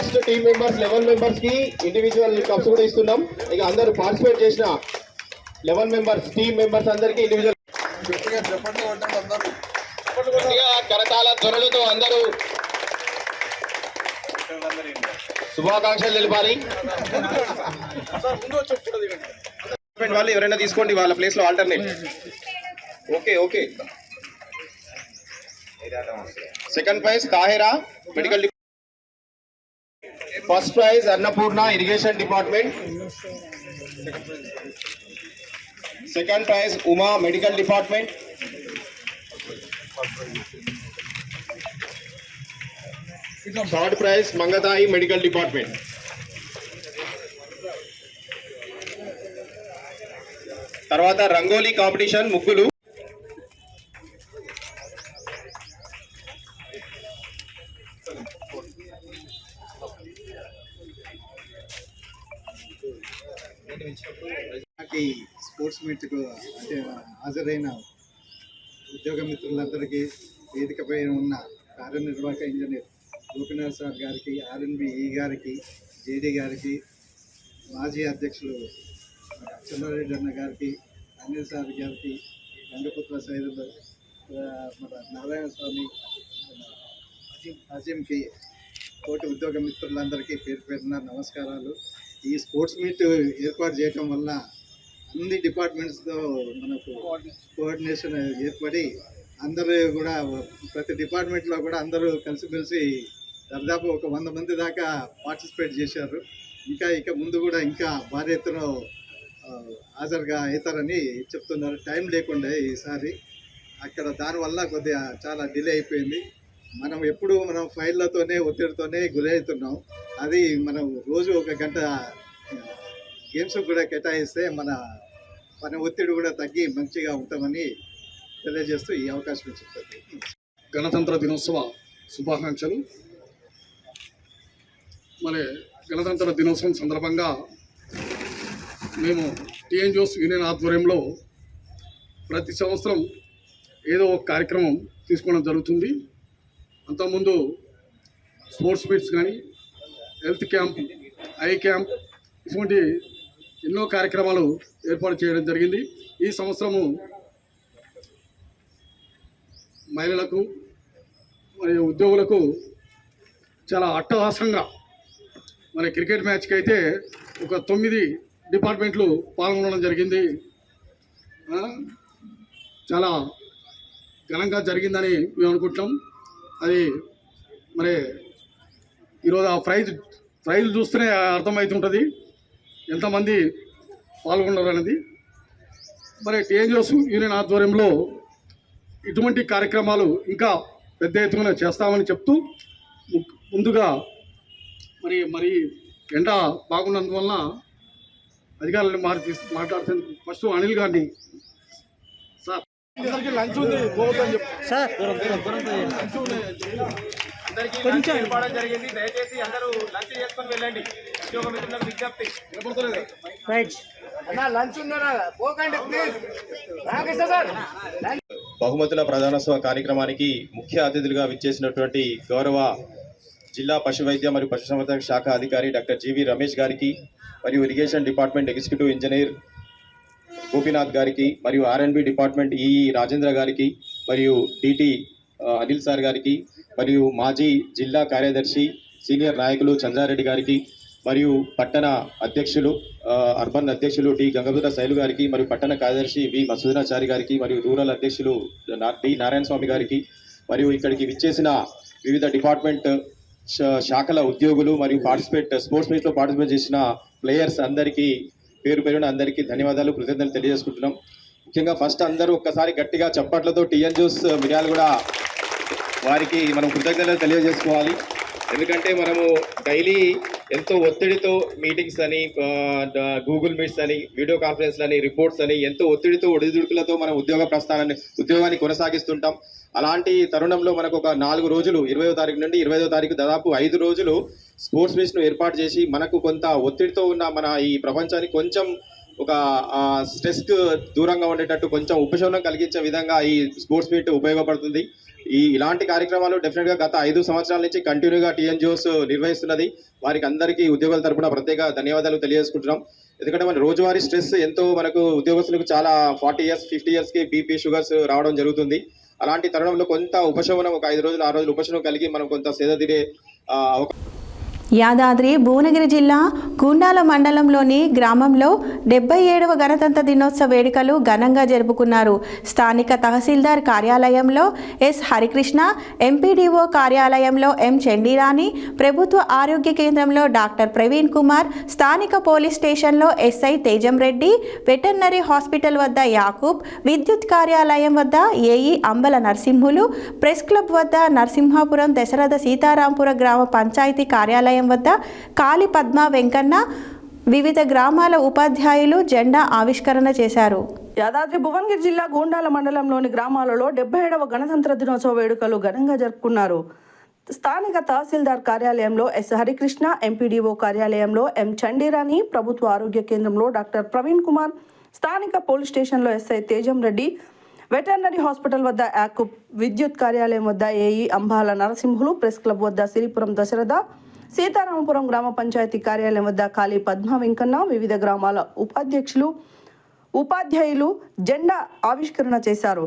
ఫస్ట్ టీమ్ మెంబర్స్ 11 మెంబర్స్ కి ఇండివిజువల్ కప్స్ కూడా ఇస్తున్నాం. ఇక అందరూ పార్టిసిపేట్ చేసిన 11 మెంబర్స్ టీమ్ మెంబర్స్ అందరికి ఇండివిజువల్ కరతాల ధ్వనులతో అందరూ శుభాకాంక్షలు తెలిపాలి. వాళ్ళు ఎవరైనా తీసుకోండి వాళ్ళ ప్లేస్ లో alternate. Okay. Second prize Tahira medical, first prize Annapurna irrigation department, second prize Uma medical department, third prize Mangatayi medical department. తర్వాత రంగోలీ కాంపిటీషన్ ముగ్గులు. స్పోర్ట్స్ మీట్కు అంటే హాజరైన ఉద్యోగ మిత్రులందరికీ, వేదికపై ఉన్న కార్యనిర్వాహక ఇంజనీర్ గోపినాథ్ సార్ గారికి, ఆర్ఎన్బిఈ గారికి, జేడీ గారికి, మాజీ అధ్యక్షులు చెన్నారెడ్డి అన్న గారికి, అనిల్ సార్ గారికి, గంగపుత్ర సైదులు, మన నారాయణ స్వామి, అజీంకి, తోటి ఉద్యోగ మిత్రులందరికీ పేరున నమస్కారాలు. ఈ స్పోర్ట్స్ మీట్ ఏర్పాటు చేయటం వల్ల అన్ని డిపార్ట్మెంట్స్తో మనకు కోఆర్డినేషన్ ఏర్పడి అందరూ కూడా ప్రతి డిపార్ట్మెంట్లో కూడా అందరూ కలిసిమెలిసి దాదాపు ఒక 100 మంది దాకా పార్టిసిపేట్ చేశారు. ఇక ముందు కూడా ఇంకా భారీ ఎత్తున హాజరుగా అవుతారని చెప్తున్నారు. టైం లేకుండా ఈసారి అక్కడ దానివల్ల కొద్దిగా చాలా డిలే అయిపోయింది. మనం ఫైళ్ళతోనే ఒత్తిడితోనే గురవుతున్నాం. అది మనం రోజు 1 గంట గేమ్స్ కూడా కేటాయిస్తే మన ఒత్తిడి కూడా తగ్గి మంచిగా ఉంటామని తెలియజేస్తూ ఈ అవకాశం ఇచ్చింది. గణతంత్ర దినోత్సవ శుభాకాంక్షలు. మరి గణతంత్ర దినోత్సవం సందర్భంగా మేము టీఎన్జిఓస్ యూనియన్ ఆధ్వర్యంలో ప్రతి సంవత్సరం ఏదో ఒక కార్యక్రమం తీసుకోవడం జరుగుతుంది. అంతకుముందు స్పోర్ట్స్ మీట్స్ కానీ, హెల్త్ క్యాంప్, ఐ క్యాంప్, ఇటువంటి ఎన్నో కార్యక్రమాలు ఏర్పాటు చేయడం జరిగింది. ఈ సంవత్సరము మహిళలకు మరియు ఉద్యోగులకు చాలా అట్టహాసంగా, మరి క్రికెట్ మ్యాచ్కి అయితే ఒక 9 డిపార్ట్మెంట్లు పాల్గొనడం జరిగింది. చాలా ఘనంగా జరిగిందని మేము అనుకుంటున్నాం. అది మరి ఈరోజు ఆ ప్రైజ్ చూస్తేనే అర్థమవుతుంటుంది ఎంతమంది పాల్గొన్నారు అనేది. మరి టీఎన్జిఓస్ యూనియన్ ఆధ్వర్యంలో ఇటువంటి కార్యక్రమాలు ఇంకా పెద్ద ఎత్తున చేస్తామని చెప్తూ, ముందుగా మరి ఎండ బాగున్నందువల్ల అధికారులను మాట్లాడుతుంది. ఫస్ట్ అనిల్ గారిని, సార్ అందరికీ లంచ్ ఉంది పోవద్దని చెప్పి సార్ అందరికీ ఏర్పడడం జరిగింది. దయచేసి అందరూ లంచ్ చేసుకొని వెళ్ళండి. ఉద్యోగ మిత్రులకు విజ్ఞప్తి. బహుమతుల ప్రదానోత్సవ కార్యక్రమానికి ముఖ్య అతిథులుగా విచ్చేసినటువంటి గౌరవ జిల్లా పశు వైద్య మరియు పశుసంవర్ధక శాఖ అధికారి డాక్టర్ జీవి రమేష్ గారికి, మరియు irrigation department executive engineer Gopinath గారికి, మరియు ఆర్ఎన్బి డిపార్ట్మెంట్ ఈఈ రాజేంద్ర గారికి, మరియు డిటి అనిల్ సార్ గారికి, మరియు మాజీ జిల్లా కార్యదర్శి సీనియర్ నాయకులు చంద్రారెడ్డి గారికి, మరియు పట్టణ అధ్యక్షులు అర్బన్ అధ్యక్షులు టి గంగపుత్ర శైలు గారికి, మరియు పట్టణ కార్యదర్శి వి మసూదనాచారి గారికి, మరియు రూరల్ అధ్యక్షులు టి నారాయణ స్వామి గారికి, మరియు ఇక్కడికి విచ్చేసిన వివిధ డిపార్ట్మెంట్ శాఖల ఉద్యోగులు మరియు స్పోర్ట్స్ మీట్లో పార్టిసిపేట్ చేసిన ప్లేయర్స్ అందరికీ పేరున అందరికీ ధన్యవాదాలు, కృతజ్ఞతలు తెలియజేసుకుంటున్నాం. ముఖ్యంగా ఫస్ట్ అందరూ ఒక్కసారి గట్టిగా చప్పట్లతో టీఎన్జిఓస్ మిర్యాలు కూడా వారికి మనం కృతజ్ఞతలు తెలియజేసుకోవాలి. ఎందుకంటే మనము డైలీ ఎంతో ఒత్తిడితో మీటింగ్స్ అని, గూగుల్ మీట్స్ అని, వీడియో కాన్ఫరెన్స్లు అని, రిపోర్ట్స్ అని ఎంతో ఒత్తిడితో ఒడిదుడుకులతో మనం ఉద్యోగాన్ని కొనసాగిస్తుంటాం. అలాంటి తరుణంలో మనకు ఒక 4 రోజులు 20వ తారీఖు నుండి 25వ తారీఖు దాదాపు 5 రోజులు స్పోర్ట్స్ మీట్స్ను ఏర్పాటు చేసి మనకు కొంత ఒత్తిడితో ఉన్న మన ఈ ప్రపంచానికి కొంచెం ఒక స్ట్రెస్కు దూరంగా ఉండేటట్టు కొంచెం ఉపశమనం కలిగించే విధంగా ఈ స్పోర్ట్స్ మీట్ ఉపయోగపడుతుంది. ఇలాంటి కార్యక్రమాలు డెఫినెట్గా గత 5 సంవత్సరాల నుంచి కంటిన్యూగా టీఎన్జిఓస్ నిర్వహిస్తున్నది. వారికి అందరికీ ఉద్యోగుల తరపున ప్రత్యేక ధన్యవాదాలు తెలియజేసుకుంటున్నాం. ఎందుకంటే మన రోజువారీ స్ట్రెస్ ఎంతో మనకు ఉద్యోగస్తులకు చాలా 40 years 50 yearsకి బీపీ షుగర్స్ రావడం జరుగుతుంది. అలాంటి తరుణంలో కొంత ఉపశమనం, ఒక 5 రోజులు 6 రోజులు ఉపశమనం కలిగి మనం కొంత సేద తీరే యాదాద్రి భువనగిరి జిల్లా గుండాల మండలంలోని గ్రామంలో 77వ గణతంత్ర దినోత్సవ వేడుకలు ఘనంగా జరుపుకున్నారు. స్థానిక తహసీల్దార్ కార్యాలయంలో ఎస్ హరికృష్ణ, ఎంపీడీఓ కార్యాలయంలో ఎం చండీరాణి, ప్రభుత్వ ఆరోగ్య కేంద్రంలో డాక్టర్ ప్రవీణ్ కుమార్, స్థానిక పోలీస్ స్టేషన్లో ఎస్ఐ తేజం రెడ్డి, వెటర్నరీ హాస్పిటల్ వద్ద యాకూబ్, విద్యుత్ కార్యాలయం వద్ద AE Ambala Narasimhulu, press club వద్ద నరసింహాపురం దశరథ సీతారాంపుర గ్రామ పంచాయతీ కార్యాలయం వద్ద కాళీ పద్మ వెంకన్న, వివిధ గ్రామాల ఉపాధ్యాయులు జెండా ఆవిష్కరణ చేశారు. యాదాద్రి భువనగిరి జిల్లా గూండాల మండలంలోని గ్రామాలలో 77వ గణతంత్ర దినోత్సవ వేడుకలు ఘనంగా జరుపుకున్నారు. స్థానిక తహసీల్దార్ కార్యాలయంలో ఎస్ హరికృష్ణ, ఎంపీడీఓ కార్యాలయంలో ఎం చండీరాణి, ప్రభుత్వ ఆరోగ్య కేంద్రంలో డాక్టర్ ప్రవీణ్ కుమార్, స్థానిక పోలీస్ స్టేషన్లో ఎస్ఐ తేజం రెడ్డి, వెటర్నరీ హాస్పిటల్ వద్ద యాకూబ్, విద్యుత్ కార్యాలయం వద్ద AE Ambala Narasimhulu, press club వద్ద సిరిపురం దశరథ, సీతారామపురం గ్రామ పంచాయతీ కార్యాలయం వద్ద కాళీ పద్మ వెంకన్న, వివిధ గ్రామాల ఉపాధ్యాయులు జెండా ఆవిష్కరణ చేశారు.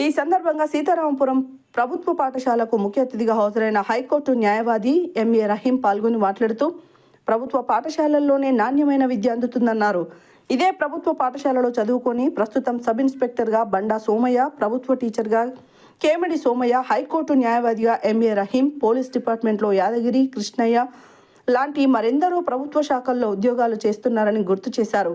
ఈ సందర్భంగా సీతారామపురం ప్రభుత్వ పాఠశాలకు ముఖ్య అతిథిగా హాజరైన హైకోర్టు న్యాయవాది ఎంఏ రహీం పాల్గొని మాట్లాడుతూ ప్రభుత్వ పాఠశాలల్లోనే నాణ్యమైన విద్య అందుతుందన్నారు. ఇదే ప్రభుత్వ పాఠశాలలో చదువుకొని ప్రస్తుతం సబ్ ఇన్స్పెక్టర్గా బండా సోమయ్య, ప్రభుత్వ టీచర్గా కేమిడి సోమయ్య, హైకోర్టు న్యాయవాదిగా ఎంఏ రహీం, పోలీస్ డిపార్ట్మెంట్లో యాదగిరి కృష్ణయ్య లాంటి మరెందరో ప్రభుత్వ శాఖల్లో ఉద్యోగాలు చేస్తున్నారని గుర్తు చేశారు.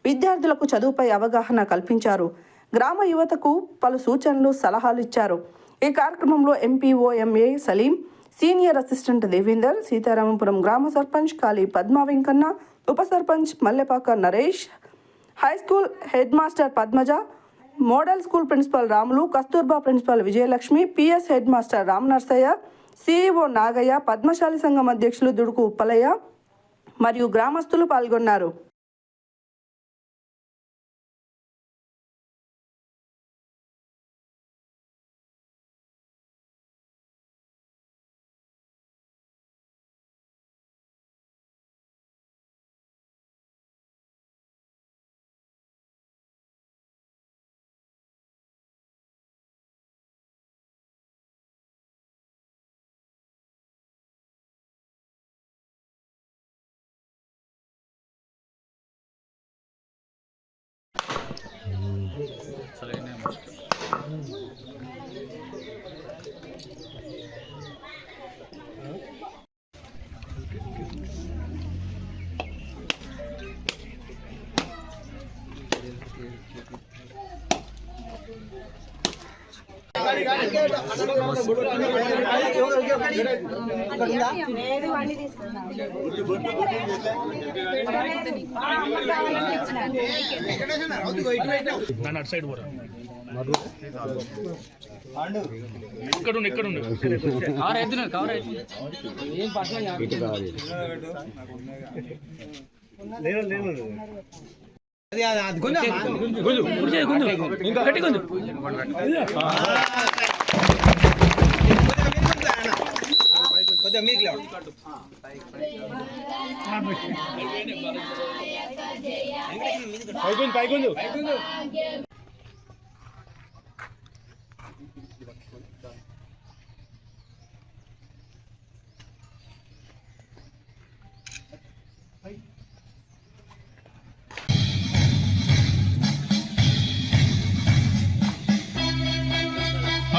విద్యార్థులకు చదువుపై అవగాహన కల్పించారు. గ్రామ యువతకు పలు సూచనలు, సలహాలు ఇచ్చారు. ఈ కార్యక్రమంలో MPO M A Salim, senior assistant Devender, Seetharamapuram గ్రామ సర్పంచ్ కాళీ పద్మ వెంకన్న, ఉప sarpanch Mallepaka Naresh, high school head master Padmaja, model school principal Ramulu, Kasturba principal Vijayalakshmi, PS head master Ram Narsaiah, CEO Nagaiah, Padmashali సంఘం అధ్యక్షులు దుడుకు ఉప్పలయ్య మరియు గ్రామస్తులు పాల్గొన్నారు.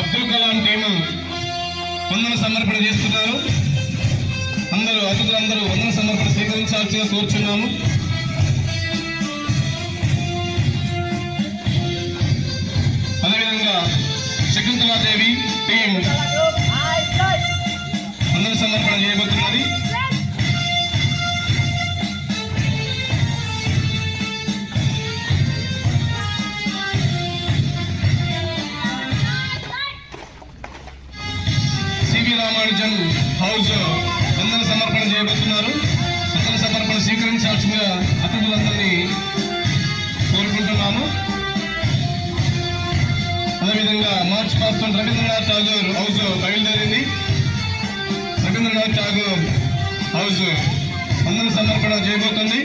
అబ్దుల్ కలాం టీము వందన సమర్పణ చేస్తున్నారు. అందరూ అతిథులందరూ వందన సమర్పణ స్వీకరించాల్సిగా కోరుచున్నాము. అదేవిధంగా శకుంతలాదేవి టీం వందన సమర్పణ చేయబోతున్నది. రామానుజన్ హౌస్ వందన సమర్పణ చేయబోతున్నారు. వందన సమర్పణ స్వీకరించాల్సిందిగా అతిథులందరినీ కోరుకుంటున్నాము. అదేవిధంగా march past Rabindranath Tagore house బయలుదేరింది. రవీంద్రనాథ్ ఠాగూర్ హౌస్ వందన సమర్పణ చేయబోతుంది.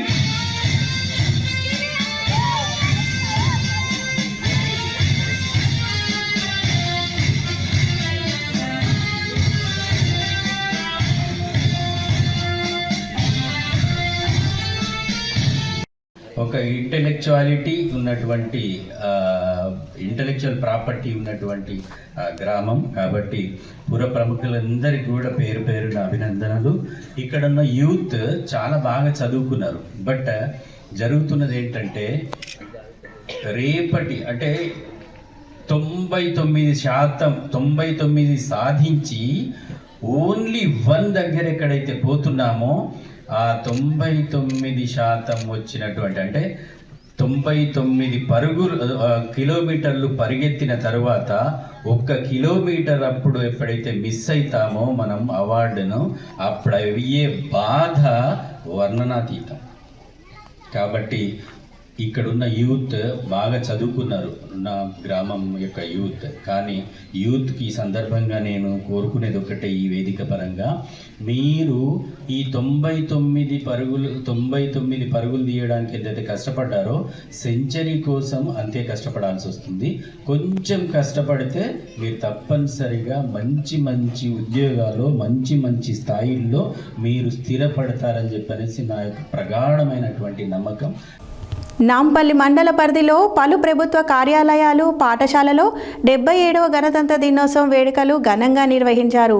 ఒక ఇంటెలెక్చువాలిటీ ఉన్నటువంటి ఇంటెలెక్చువల్ ప్రాపర్టీ ఉన్నటువంటి గ్రామం కాబట్టి పుర ప్రముఖులందరికీ కూడా పేరు పేరున అభినందనలు. ఇక్కడ ఉన్న యూత్ చాలా బాగా చదువుకున్నారు. బట్ జరుగుతున్నది ఏంటంటే రేపటి అంటే 99% సాధించి ఓన్లీ 1 దగ్గర ఎక్కడైతే పోతున్నామో ఆ 99% వచ్చినటువంటి అంటే 99 కిలోమీటర్లు పరిగెత్తిన తర్వాత 1 కిలోమీటర్ అప్పుడు ఎప్పుడైతే మిస్ అవుతామో మనం అవార్డును అప్పుడు అయ్యే బాధ వర్ణనాతీతం. కాబట్టి ఇక్కడున్న యూత్ బాగా చదువుకున్నారు, నా గ్రామం యొక్క యూత్. కానీ యూత్కి ఈ సందర్భంగా నేను కోరుకునేది ఒకటే, ఈ వేదిక పరంగా మీరు ఈ 99 పరుగులు తీయడానికి ఎంతైతే కష్టపడ్డారో సెంచరీ కోసం అంతే కష్టపడాల్సి వస్తుంది. కొంచెం కష్టపడితే మీరు తప్పనిసరిగా మంచి మంచి ఉద్యోగాల్లో మంచి స్థాయిల్లో మీరు స్థిరపడతారని చెప్పనేసి నా యొక్క ప్రగాఢమైనటువంటి నమ్మకం. నాంపల్లి మండల పరిధిలో పలు ప్రభుత్వ కార్యాలయాలు, పాఠశాలలో 77వ గణతంత్ర దినోత్సవం వేడుకలు ఘనంగా నిర్వహించారు.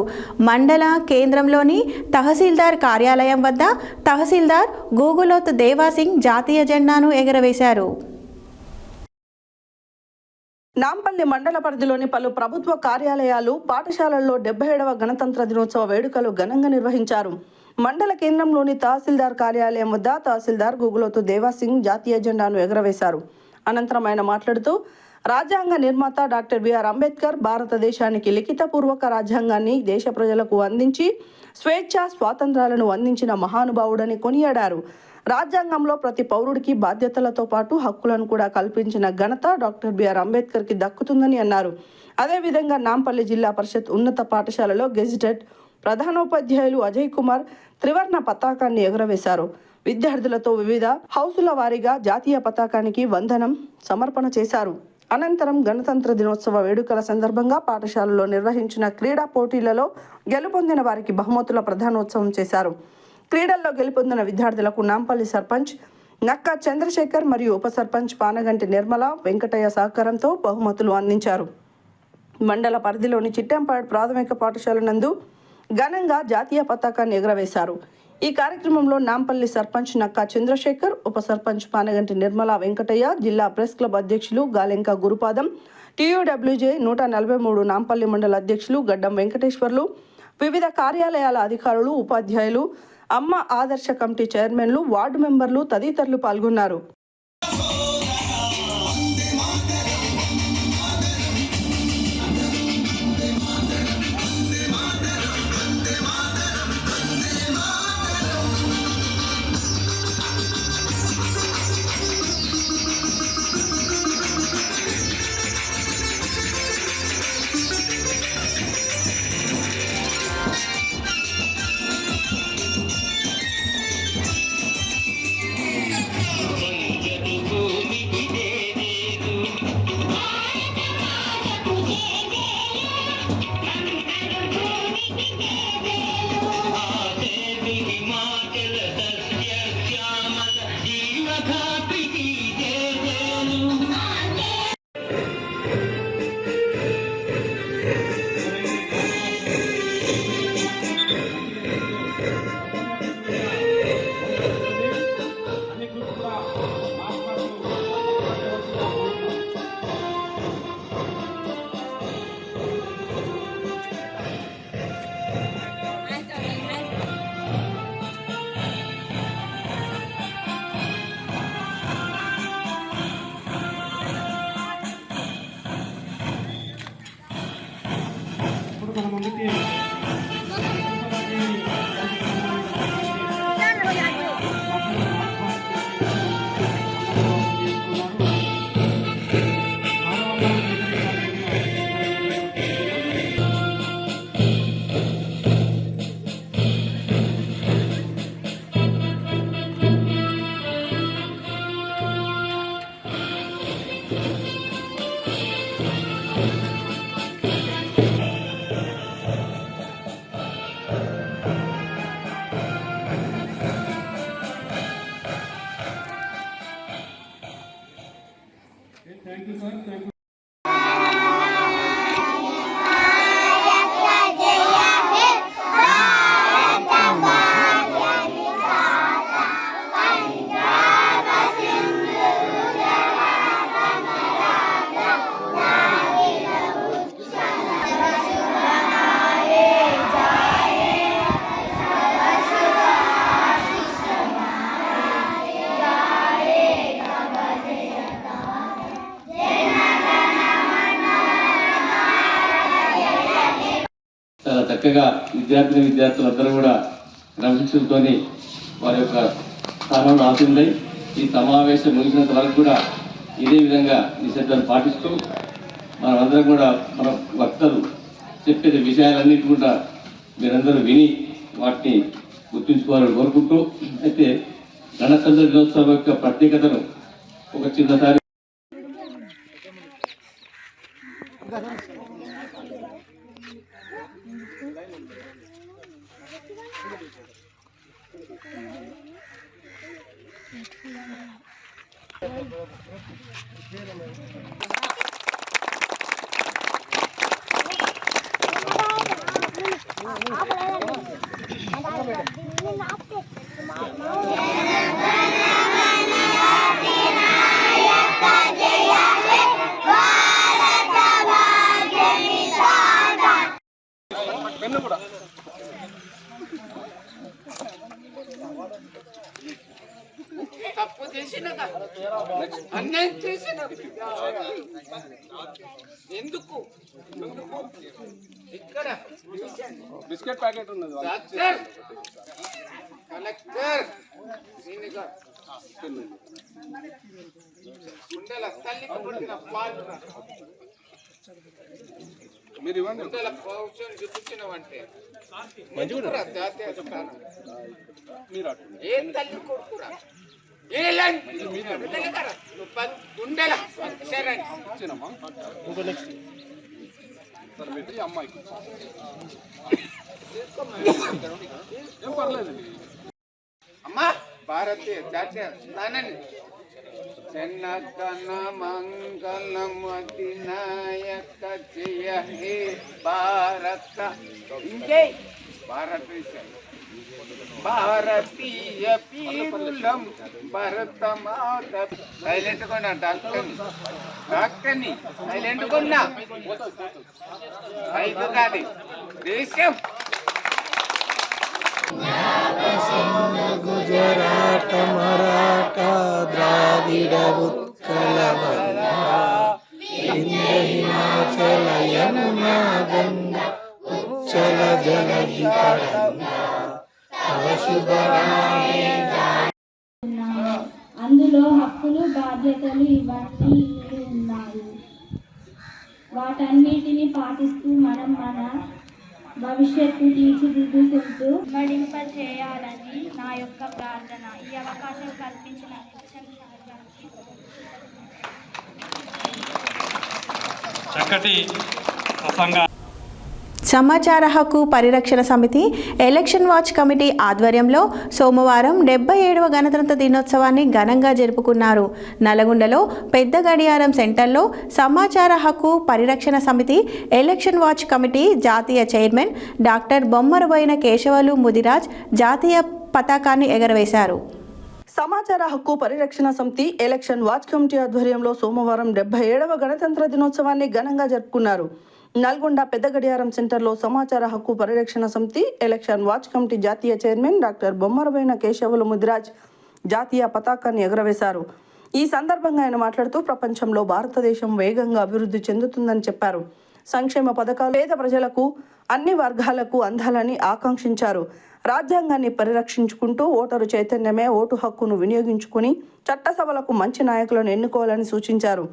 మండల కేంద్రంలోని తహసీల్దార్ కార్యాలయం వద్ద తహసీల్దార్ గూగులోత్ దేవాసింగ్ జాతీయ జెండాను ఎగురవేశారు. నాంపల్లి మండల పరిధిలోని పలు ప్రభుత్వ కార్యాలయాలు, పాఠశాలల్లో 77వ గణతంత్ర దినోత్సవ వేడుకలు ఘనంగా నిర్వహించారు. మండల కేంద్రంలోని తహసీల్దార్ కార్యాలయం వద్ద తహసీల్దార్ గూగులోతు దేవాసింగ్ జాతీయ జెండాను ఎగురవేశారు. అనంతరం ఆయన మాట్లాడుతూ రాజ్యాంగ నిర్మాత డాక్టర్ బిఆర్ అంబేద్కర్ భారతదేశానికి లిఖితపూర్వక రాజ్యాంగాన్ని దేశ ప్రజలకు అందించి స్వేచ్ఛ స్వాతంత్రాలను అందించిన మహానుభావుడని కొనియాడారు. రాజ్యాంగంలో ప్రతి పౌరుడికి బాధ్యతలతో పాటు హక్కులను కూడా కల్పించిన ఘనత డాక్టర్ బిఆర్ అంబేద్కర్కి దక్కుతుందని అన్నారు. అదేవిధంగా నాంపల్లి జిల్లా పరిషత్ ఉన్నత పాఠశాలలో గెజిటెడ్ ప్రధానోపాధ్యాయులు అజయ్ కుమార్ త్రివర్ణ పతాకాన్ని ఎగురవేశారు. విద్యార్థులతో వివిధ హౌసుల వారీగా జాతీయ పతాకానికి వందనం సమర్పణ చేశారు. అనంతరం గణతంత్ర దినోత్సవ వేడుకల సందర్భంగా పాఠశాలలో నిర్వహించిన క్రీడా పోటీలలో గెలుపొందిన వారికి బహుమతుల ప్రధానోత్సవం చేశారు. క్రీడల్లో గెలుపొందిన విద్యార్థులకు నాంపల్లి సర్పంచ్ నక్కా చంద్రశేఖర్ మరియు ఉప సర్పంచ్ పానగంటి నిర్మల వెంకటయ్య సహకారంతో బహుమతులు అందించారు. మండల పరిధిలోని చిట్టంపాడు ప్రాథమిక పాఠశాల నందు ఘనంగా జాతీయ పతాకాన్ని ఎగురవేశారు. ఈ కార్యక్రమంలో నాంపల్లి సర్పంచ్ నక్కా చంద్రశేఖర్, ఉప సర్పంచ్ పానగంటి నిర్మల వెంకటయ్య, జిల్లా ప్రెస్ క్లబ్ అధ్యక్షులు గాలెంక గురుపాదం, TUWJ 143 నాంపల్లి మండల అధ్యక్షులు గడ్డం వెంకటేశ్వర్లు, వివిధ కార్యాలయాల అధికారులు, ఉపాధ్యాయులు, అమ్మ ఆదర్శ కమిటీ చైర్మన్లు, వార్డు మెంబర్లు తదితరులు పాల్గొన్నారు. చక్కగా విద్యార్థులందరూ కూడా క్రమశిక్షణతో వారి యొక్క స్థానంలో ఆశిందై ఈ సమావేశం ముగిసినంత వరకు కూడా ఇదే విధంగా నిశ్శబ్దాన్ని పాటిస్తూ మనమందరం కూడా మన వక్తలు చెప్పే విషయాలన్నిటి కూడా మీరందరూ విని వాటిని గుర్తుంచుకోవాలని కోరుకుంటూ అయితే గణతంత్ర దినోత్సవం యొక్క ప్రత్యేకతను ఒక చిన్నసారి తప్పు చేసిన అన్యాయం చేసిన ఎందుకు ఇక్కడ బిస్కెట్ ప్యాకెట్ ఉన్నది కలెక్టర్ గుండెల తల్లి మీరు ఇవ్వండి గుండెల పౌరుషం చూపించినవంటే ఏ తల్లి కొడుకురా గుండెల అమ్మాయికి ఏం పర్లేదు అమ్మా భారతీయ జాతీయ నానని జనగణ మంగళమతి నాయక జయ హే భారత ఇంజై భారతదేశం భారతీయ పీరులం భరత మాత సైలెంట్ కొన్నా డాక్టర్ని సైలెంట్ కొన్నా ఐదు కాదు దేశం గుజరాట మరాఠ ద్రావిడ ఉత్కల హిమాచల యమునా గంగా ఉచ్చల జలధి అందులో హక్కులు బాధ్యతలు ఇవన్నీ ఉన్నాయి. వాటన్నిటిని పాటిస్తూ మనం మన భవిష్యత్తు తీర్చిదిద్దుకుంటూ మడింప చేయాలని నా యొక్క ప్రార్థన. ఈ అవకాశం కల్పించిన చక్కటి ప్రసంగ సమాచార హక్కు పరిరక్షణ సమితి ఎలక్షన్ వాచ్ కమిటీ ఆధ్వర్యంలో సోమవారం 77వ గణతంత్ర దినోత్సవాన్ని ఘనంగా జరుపుకున్నారు. నల్గొండలో పెద్ద గడియారం సెంటర్లో సమాచార హక్కు పరిరక్షణ సమితి ఎలక్షన్ వాచ్ కమిటీ జాతీయ చైర్మన్ డాక్టర్ బొమ్మరబోయిన కేశవలు ముదిరాజ్ జాతీయ పతాకాన్ని ఎగరవేశారు. సమాచార హక్కు పరిరక్షణ సమితి ఎలక్షన్ వాచ్ కమిటీ ఆధ్వర్యంలో సోమవారం 77వ గణతంత్ర దినోత్సవాన్ని ఘనంగా జరుపుకున్నారు. నల్గొండ పెద్ద గడియారం సెంటర్లో సమాచార హక్కు పరిరక్షణ సమితి ఎలక్షన్ వాచ్ కమిటీ జాతీయ చైర్మన్ డాక్టర్ బొమ్మరబోయిన కేశవులు ముదిరాజ్ జాతీయ పతాకాన్ని ఎగరవేశారు. ఈ సందర్భంగా ఆయన మాట్లాడుతూ ప్రపంచంలో భారతదేశం వేగంగా అభివృద్ధి చెందుతుందని చెప్పారు. సంక్షేమ పథకాలు పేద ప్రజలకు అన్ని వర్గాలకు అందాలని ఆకాంక్షించారు. రాజ్యాంగాన్ని పరిరక్షించుకుంటూ ఓటరు చైతన్యమే ఓటు హక్కును వినియోగించుకుని చట్టసభలకు మంచి నాయకులను ఎన్నుకోవాలని సూచించారు.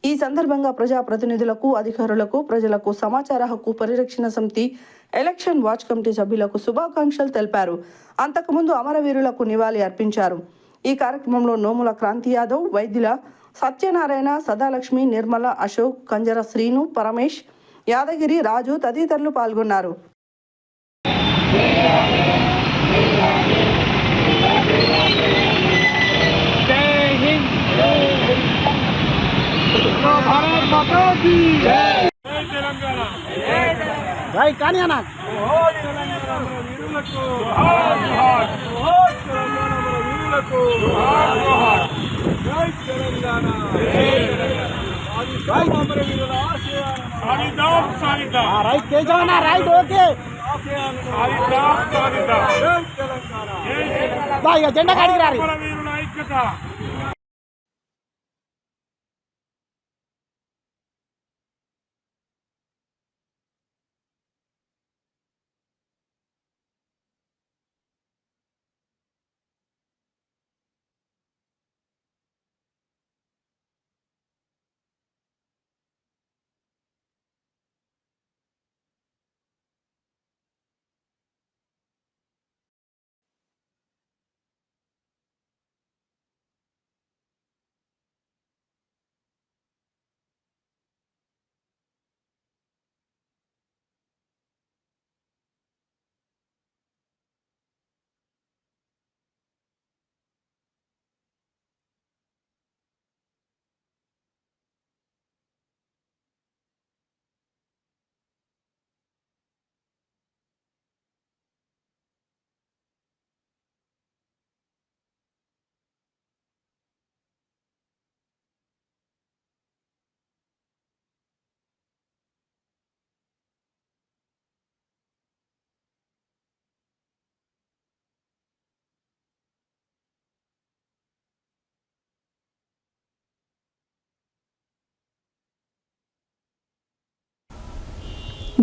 ఈ సందర్భంగా ప్రజాప్రతినిధులకు, అధికారులకు, ప్రజలకు సమాచార హక్కు పరిరక్షణ సమితి ఎలక్షన్ వాచ్ కమిటీ సభ్యులకు శుభాకాంక్షలు తెలిపారు. అంతకుముందు అమరవీరులకు నివాళి అర్పించారు. ఈ కార్యక్రమంలో నోముల క్రాంతి యాదవ్, వైద్యుల సత్యనారాయణ, సదాలక్ష్మి, నిర్మల, అశోక్, కంజర శ్రీను, పరమేష్, యాదగిరి, రాజు తదితరులు పాల్గొన్నారు. भारत माता की जय तेलंगाना भाई कहानी आना రైట్ తేజవనా రైట్ ఓకే జెండా కాడికి రారి.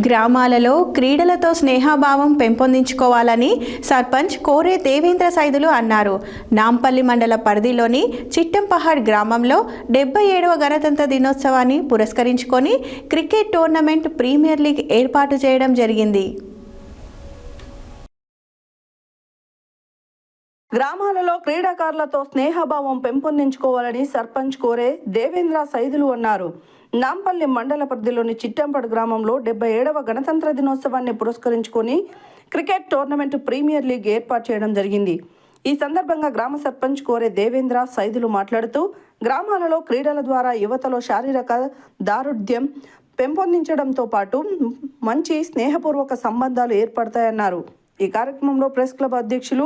గ్రామాలలో క్రీడలతో స్నేహభావం పెంపొందించుకోవాలని సర్పంచ్ కోరే దేవేంద్ర సైదులు అన్నారు. నాంపల్లి మండల పరిధిలోని చిట్టంపహాడ్ గ్రామంలో 77వ గణతంత్ర దినోత్సవాన్ని పురస్కరించుకొని క్రికెట్ టోర్నమెంట్ ప్రీమియర్ లీగ్ ఏర్పాటు చేయడం జరిగింది. గ్రామాలలో క్రీడాకారులతో స్నేహభావం పెంపొందించుకోవాలని సర్పంచ్ కోరే దేవేంద్ర సైదులు అన్నారు. నాంపల్లి మండల పరిధిలోని చిట్టంపడ్ గ్రామంలో 77వ గణతంత్ర దినోత్సవాన్ని పురస్కరించుకొని క్రికెట్ టోర్నమెంట్ ప్రీమియర్ లీగ్ ఏర్పాటు చేయడం జరిగింది. ఈ సందర్భంగా గ్రామ సర్పంచ్ కోరే దేవేంద్ర సైదులు మాట్లాడుతూ గ్రామాలలో క్రీడల ద్వారా యువతలో శారీరక దారుఢ్యం పెంపొందించడంతో పాటు మంచి స్నేహపూర్వక సంబంధాలు ఏర్పడతాయన్నారు. ఈ కార్యక్రమంలో ప్రెస్ క్లబ్ అధ్యక్షులు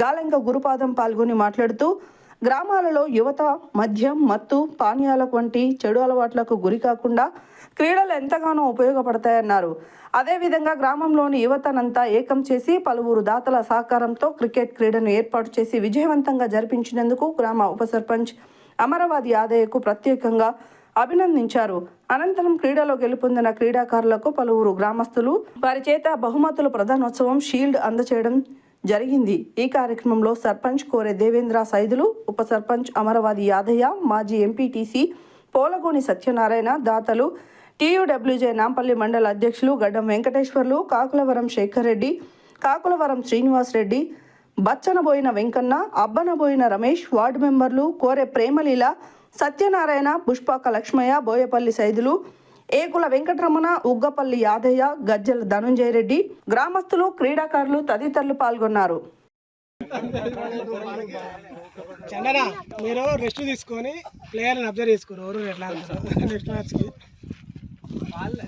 గాలంక గురుపాదం పాల్గొని మాట్లాడుతూ గ్రామాలలో యువత మద్యం, మత్తు, పానీయాలకు వంటి చెడు అలవాట్లకు గురి కాకుండా క్రీడలు ఎంతగానో ఉపయోగపడతాయన్నారు. అదేవిధంగా గ్రామంలోని యువతనంతా ఏకం చేసి పలువురు దాతల సహకారంతో క్రికెట్ క్రీడను ఏర్పాటు చేసి విజయవంతంగా జరిపించినందుకు గ్రామ ఉప సర్పంచ్ అమరవాది యాదయ్యకు ప్రత్యేకంగా అభినందించారు. అనంతరం క్రీడలో గెలుపొందిన క్రీడాకారులకు పలువురు గ్రామస్తులు వారి చేత బహుమతులు ప్రధానోత్సవం షీల్డ్ అందచేయడం జరిగింది. ఈ కార్యక్రమంలో సర్పంచ్ కోరే దేవేంద్ర సైదులు, ఉప సర్పంచ్ అమరవాది యాదయ్య, మాజీ ఎంపీటీసీ పోలగోని సత్యనారాయణ, దాతలు టీయూడబ్ల్యూజే నాంపల్లి మండల అధ్యక్షులు గడ్డం వెంకటేశ్వర్లు, కాకులవరం శేఖర్ రెడ్డి, కాకులవరం శ్రీనివాస్ రెడ్డి, బచ్చనబోయిన వెంకన్న, అబ్బనబోయిన రమేష్, వార్డు మెంబర్లు కోరే ప్రేమలీల, సత్యనారాయణ, పుష్పాక లక్ష్మయ్య, బోయపల్లి సైదులు, ఏకుల వెంకటరమణ, ఉగ్గపల్లి యాదయ్య, గజ్జల ధనుంజయ రెడ్డి, గ్రామస్తులు, క్రీడాకారులు తదితరులు పాల్గొన్నారు. చందనా, మీరు రెస్ట్ తీసుకొని ప్లేయర్ని అబ్జర్వ్ చేసుకోరు ఎవరు ఎట్లా నెక్స్ట్ మ్యాచ్కి.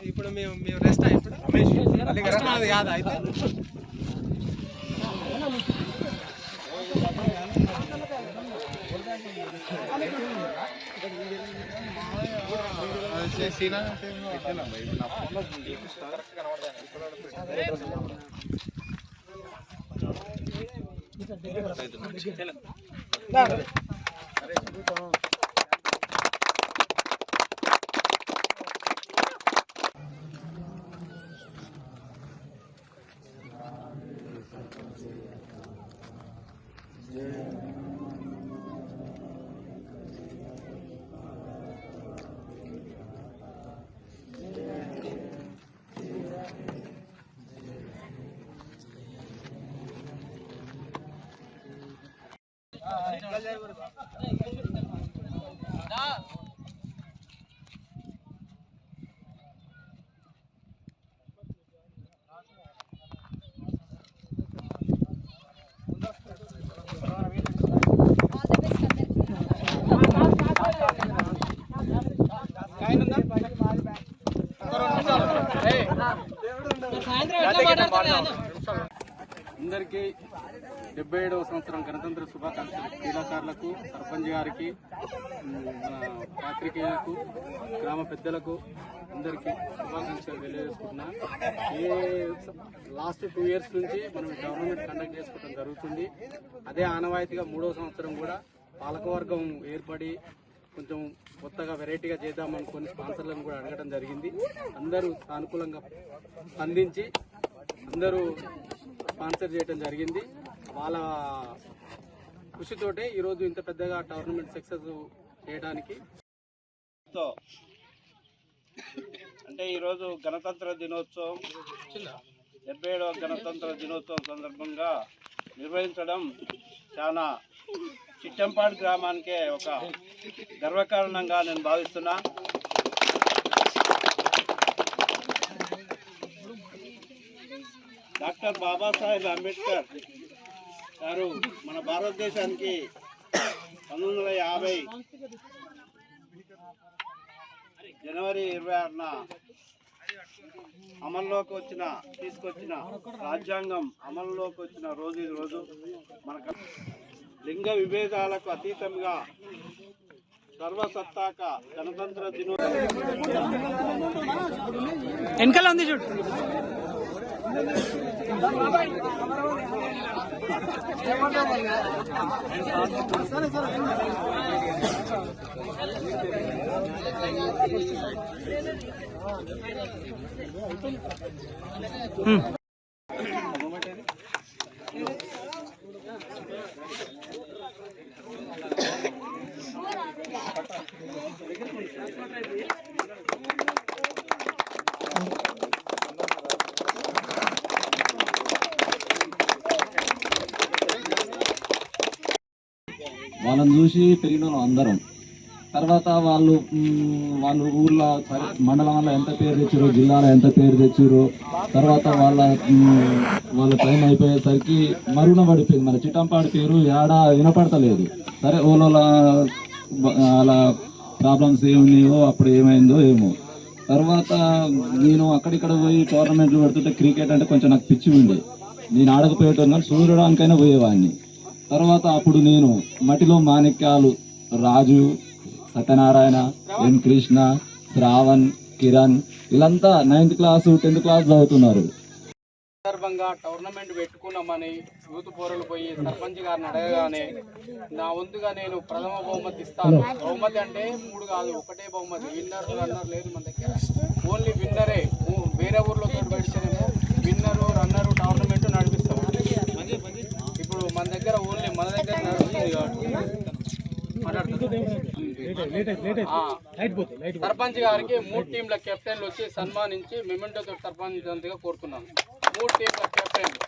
ఇప్పుడు మేము రెస్ట్ ఇప్పుడు యాద అయితే అందరికీ 77వ సంవత్సరం గణతంత్ర శుభాకాంక్షలు. క్రీడాకారులకు, సర్పంచ్ గారికి, పాత్రికేయులకు, గ్రామ పెద్దలకు అందరికీ శుభాకాంక్షలు తెలియజేసుకుంటున్నా. లాస్ట్ 2 years నుంచి మనం గవర్నమెంట్ కండక్ట్ చేసుకోవడం జరుగుతుంది. అదే ఆనవాయితీగా 3వ సంవత్సరం కూడా పాలకవర్గం ఏర్పడి కొంచెం కొత్తగా వెరైటీగా చేద్దామనుకుని స్పాన్సర్లను కూడా అడగడం జరిగింది. అందరూ సానుకూలంగా స్పందించి అందరూ స్పాన్సర్ చేయడం జరిగింది. వాళ్ళ కృషితోటే ఈరోజు ఇంత పెద్దగా టోర్నమెంట్ సక్సెస్ చేయడానికి. అంటే ఈరోజు గణతంత్ర దినోత్సవం 77వ గణతంత్ర దినోత్సవం సందర్భంగా నిర్వహించడం చాలా చిట్టంపాడు గ్రామానికే ఒక గర్వకారణంగా నేను భావిస్తున్నా. డాక్టర్ బాబాసాహెబ్ అంబేద్కర్ గారు మన భారతదేశానికి 1950 జనవరి 26న తీసుకొచ్చిన రాజ్యాంగం అమల్లోకి వచ్చిన రోజు ఈ రోజు. మనకు లింగ విభేదాలకు అతీతంగా సర్వసత్తాక గణతంత్ర దినోత్సవం వెనకాల ఉంది చూడు. వాళ్ళని చూసి పెరిగిన వాళ్ళం అందరం. తర్వాత వాళ్ళు ఊర్లో మండలంలో ఎంత పేరు తెచ్చారు, జిల్లాలో ఎంత పేరు తెచ్చారు. తర్వాత వాళ్ళ టైం అయిపోయేసరికి మరుగున పడిపోయింది. మన చిట్టంపాడి పేరు ఏడా వినపడతలేదు. సరే ఓలోలా అలా ప్రాబ్లమ్స్ ఏమున్నాయో అప్పుడు ఏమైందో ఏమో. తర్వాత నేను అక్కడిక్కడ పోయి టోర్నమెంట్లు పెడుతుంటే క్రికెట్ అంటే కొంచెం నాకు పిచ్చి ఉండే. నేను ఆడకపోయేటోని కానీ చూడడానికైనా పోయేవాడిని. తర్వాత అప్పుడు నేను మట్టిలో మాణిక్యాలు, రాజు, సత్యనారాయణ, ఎం కృష్ణ, శ్రావణ్, కిరణ్ వీళ్ళంతా 9th క్లాస్ 10th క్లాస్ చదువుతున్నారు. సందర్భంగా టోర్నమెంట్ పెట్టుకున్నామని యూత్ పౌరులు పోయి సర్పంచ్ గారిని అడగగానే నా వంతుగా నేను ప్రథమ బహుమతి ఇస్తాను. బహుమతి అంటే 3 కాదు, ఒకటే బహుమతి. విన్నర్ రన్నర్ లేదు మన దగ్గర, ఓన్లీ విన్నరే. వేరే ఊర్లో తోడు పెడితేనేమో విన్నరు రన్నరు టోర్నమెంట్ నడిపిస్తాం. ఇప్పుడు మన దగ్గర ఓన్లీ మన దగ్గర నడుస్తుంది కాబట్టి సర్పంచ్ గారికి 3 టీంల కెప్టెన్లు వచ్చి సన్మానించి మెమెంటోతో సర్పంచ్ కోరుతున్నాను. 3 టీంల కెప్టెన్లు.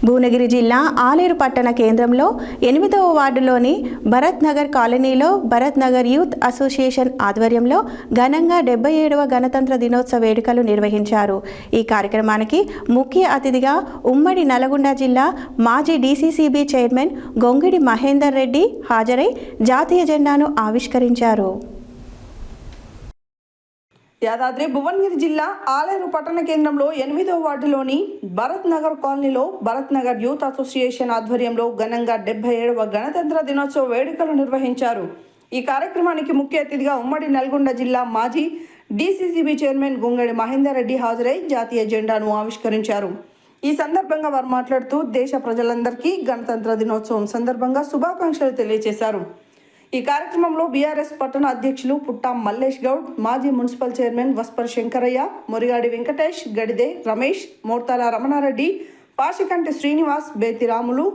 భువనగిరి జిల్లా ఆలేరు పట్టణ కేంద్రంలో 8వ వార్డులోని భరత్ నగర్ కాలనీలో భరత్ నగర్ యూత్ అసోసియేషన్ ఆధ్వర్యంలో ఘనంగా 77వ గణతంత్ర దినోత్సవ వేడుకలు నిర్వహించారు. ఈ కార్యక్రమానికి ముఖ్య అతిథిగా ఉమ్మడి నల్గొండ జిల్లా మాజీ డీసీసీబీ చైర్మన్ గొంగిడి మహేందర్ రెడ్డి హాజరై జాతీయ జెండాను ఆవిష్కరించారు. యాదాద్రి భువనగిరి జిల్లా ఆలేరు పట్టణ కేంద్రంలో 8వ వార్డులోని భరత్ నగర్ కాలనీలో భరత్ నగర్ యూత్ అసోసియేషన్ ఆధ్వర్యంలో ఘనంగా 77వ గణతంత్ర దినోత్సవ వేడుకలు నిర్వహించారు. ఈ కార్యక్రమానికి ముఖ్య అతిథిగా ఉమ్మడి నల్గొండ జిల్లా మాజీ డీసీసీబీ చైర్మన్ గొంగడి మహేందర్ రెడ్డి హాజరై జాతీయ జెండాను ఆవిష్కరించారు. ఈ సందర్భంగా వారు మాట్లాడుతూ దేశ ప్రజలందరికీ గణతంత్ర దినోత్సవం సందర్భంగా శుభాకాంక్షలు తెలియజేశారు. ఈ కార్యక్రమంలో బీఆర్ఎస్ పట్టణ అధ్యక్షులు పుట్టా మల్లేష్ గౌడ్, మాజీ మున్సిపల్ చైర్మన్ వస్పర్ శంకరయ్య, మురిగాడి వెంకటేష్, గడిదే రమేష్, మోర్తాల రమణారెడ్డి, పాషికంటి శ్రీనివాస్, బేతి రాములు,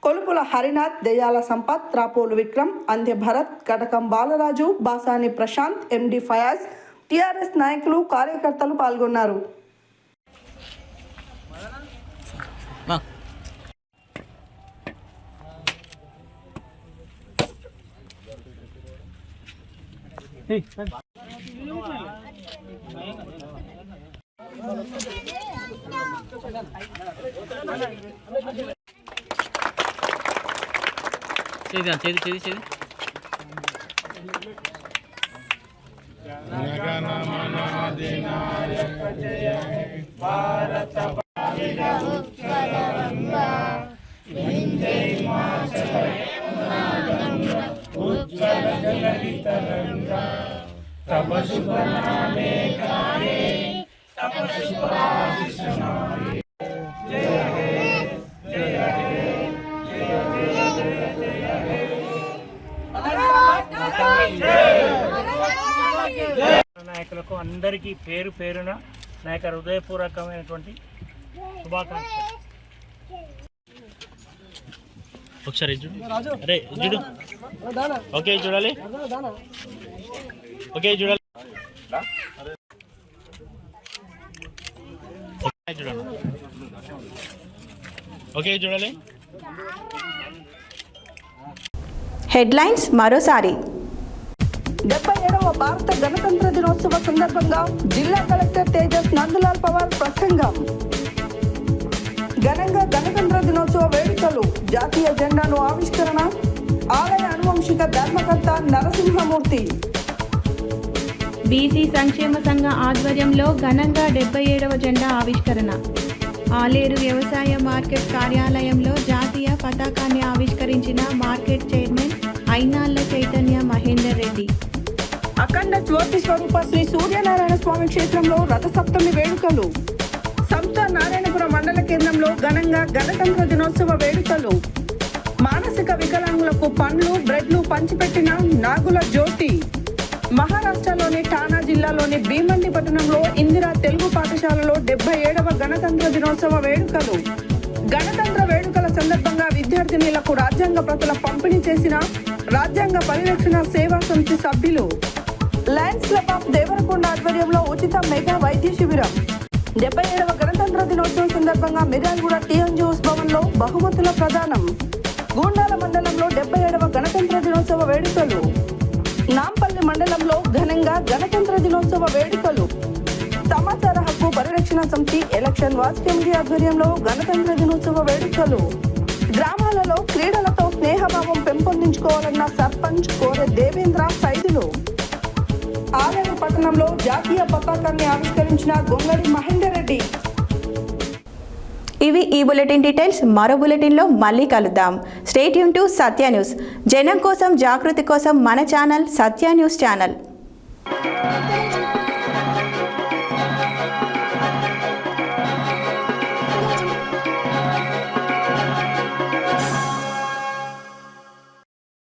కొలుపుల హరినాథ్, దయాల సంపత్, త్రాపోలు విక్రమ్, అంత్య భరత్, కటకం బాలరాజు, బాసాని ప్రశాంత్, ఎండి ఫయాజ్, టీఆర్ఎస్ నాయకులు కార్యకర్తలు పాల్గొన్నారు. నాయకులకు అందరికీ పేరు పేరున నా యొక్క హృదయపూర్వకమైనటువంటి శుభాకాంక్షలు. ఒకసారి అరే చూడు, ఓకే చూడాలి, ఓకే చూడాలి, చూడండి, ఓకే చూడాలి. హెడ్లైన్స్ మరోసారి. 77వ భారత గణతంత్ర దినోత్సవ సందర్భంగా జిల్లా కలెక్టర్ తేజస్ నందులాల్ పవార్ ప్రసంగం. ఘనంగా గణతంత్ర దినోత్సవ వేడుకలు, జాతీయ జెండాను ఆవిష్కరణ, ఆలయ అనువంశిక ధర్మకర్త నరసింహమూర్తి. బీసీ సంక్షేమ సంఘ ఆధ్వర్యంలో ఘనంగా 77వ జెండా ఆవిష్కరణ. ఆలేరు వ్యవసాయ మార్కెట్ కార్యాలయంలో జాతీయ పతాకాన్ని ఆవిష్కరించిన మార్కెట్ చైర్మన్ అయినాళ్ల చైతన్య మహేందర్ రెడ్డి. అఖండ జ్యోతి స్వరూప శ్రీ సూర్యనారాయణ స్వామి క్షేత్రంలో రథసప్తమి వేడుకలు. సంస్థ నారాయణపురం మండల కేంద్రంలో ఘనంగా గణతంత్ర దినోత్సవ వేడుకలు. మానసిక వికలాంగులకు పండ్లు బ్రెడ్లు పంచిపెట్టిన నాగుల జ్యోతి. మహారాష్ట్రలోని ఠానా జిల్లాలోని భీమండి పట్టణంలో ఇందిరా తెలుగు పాఠశాలలో 77వ గణతంత్ర దినోత్సవ వేడుకలు. గణతంత్ర వేడుకల సందర్భంగా విద్యార్థినులకు రాజ్యాంగ ప్రతుల పంపిణీ చేసిన రాజ్యాంగ పరిరక్షణ సేవా సమితి సభ్యులు. లయన్స్ క్లబ్ ఆఫ్ దేవరకొండ ఆధ్వర్యంలో ఉచిత మెగా వైద్య శిబిరం. 77వ గణతంత్ర దినోత్సవం సందర్భంగా మిర్యాలగూడ టీఎన్జిఓస్ భవన్లో బహుమతుల ప్రదానం. గూండాల మండలంలో 77వ గణతంత్ర దినోత్సవ వేడుకలు. నాంపల్లి మండలంలో ఘనంగా గణతంత్ర దినోత్సవ వేడుకలు. సమాచార హక్కు పరిరక్షణ సమితి ఎలక్షన్ వాచ్ కమిటీ ఆధ్వర్యంలో గణతంత్ర దినోత్సవ వేడుకలు. గ్రామాలలో క్రీడలతో స్నేహభావం పెంపొందించుకోవాలన్న సర్పంచ్ కోరె దేవేంద్ర సైదులు. ఆలేరు పట్టణంలో జాతీయ పతాకాన్ని ఆవిష్కరించిన గొంగడి మహేందర్ రెడ్డి. ఇవి ఈ బులెటిన్ డీటెయిల్స్. మరో బులెటిన్లో మళ్ళీ కలుద్దాం. Stay tune to Satya news. జనం కోసం జాగృతి కోసం మన ఛానల్ సత్య న్యూస్ ఛానల్.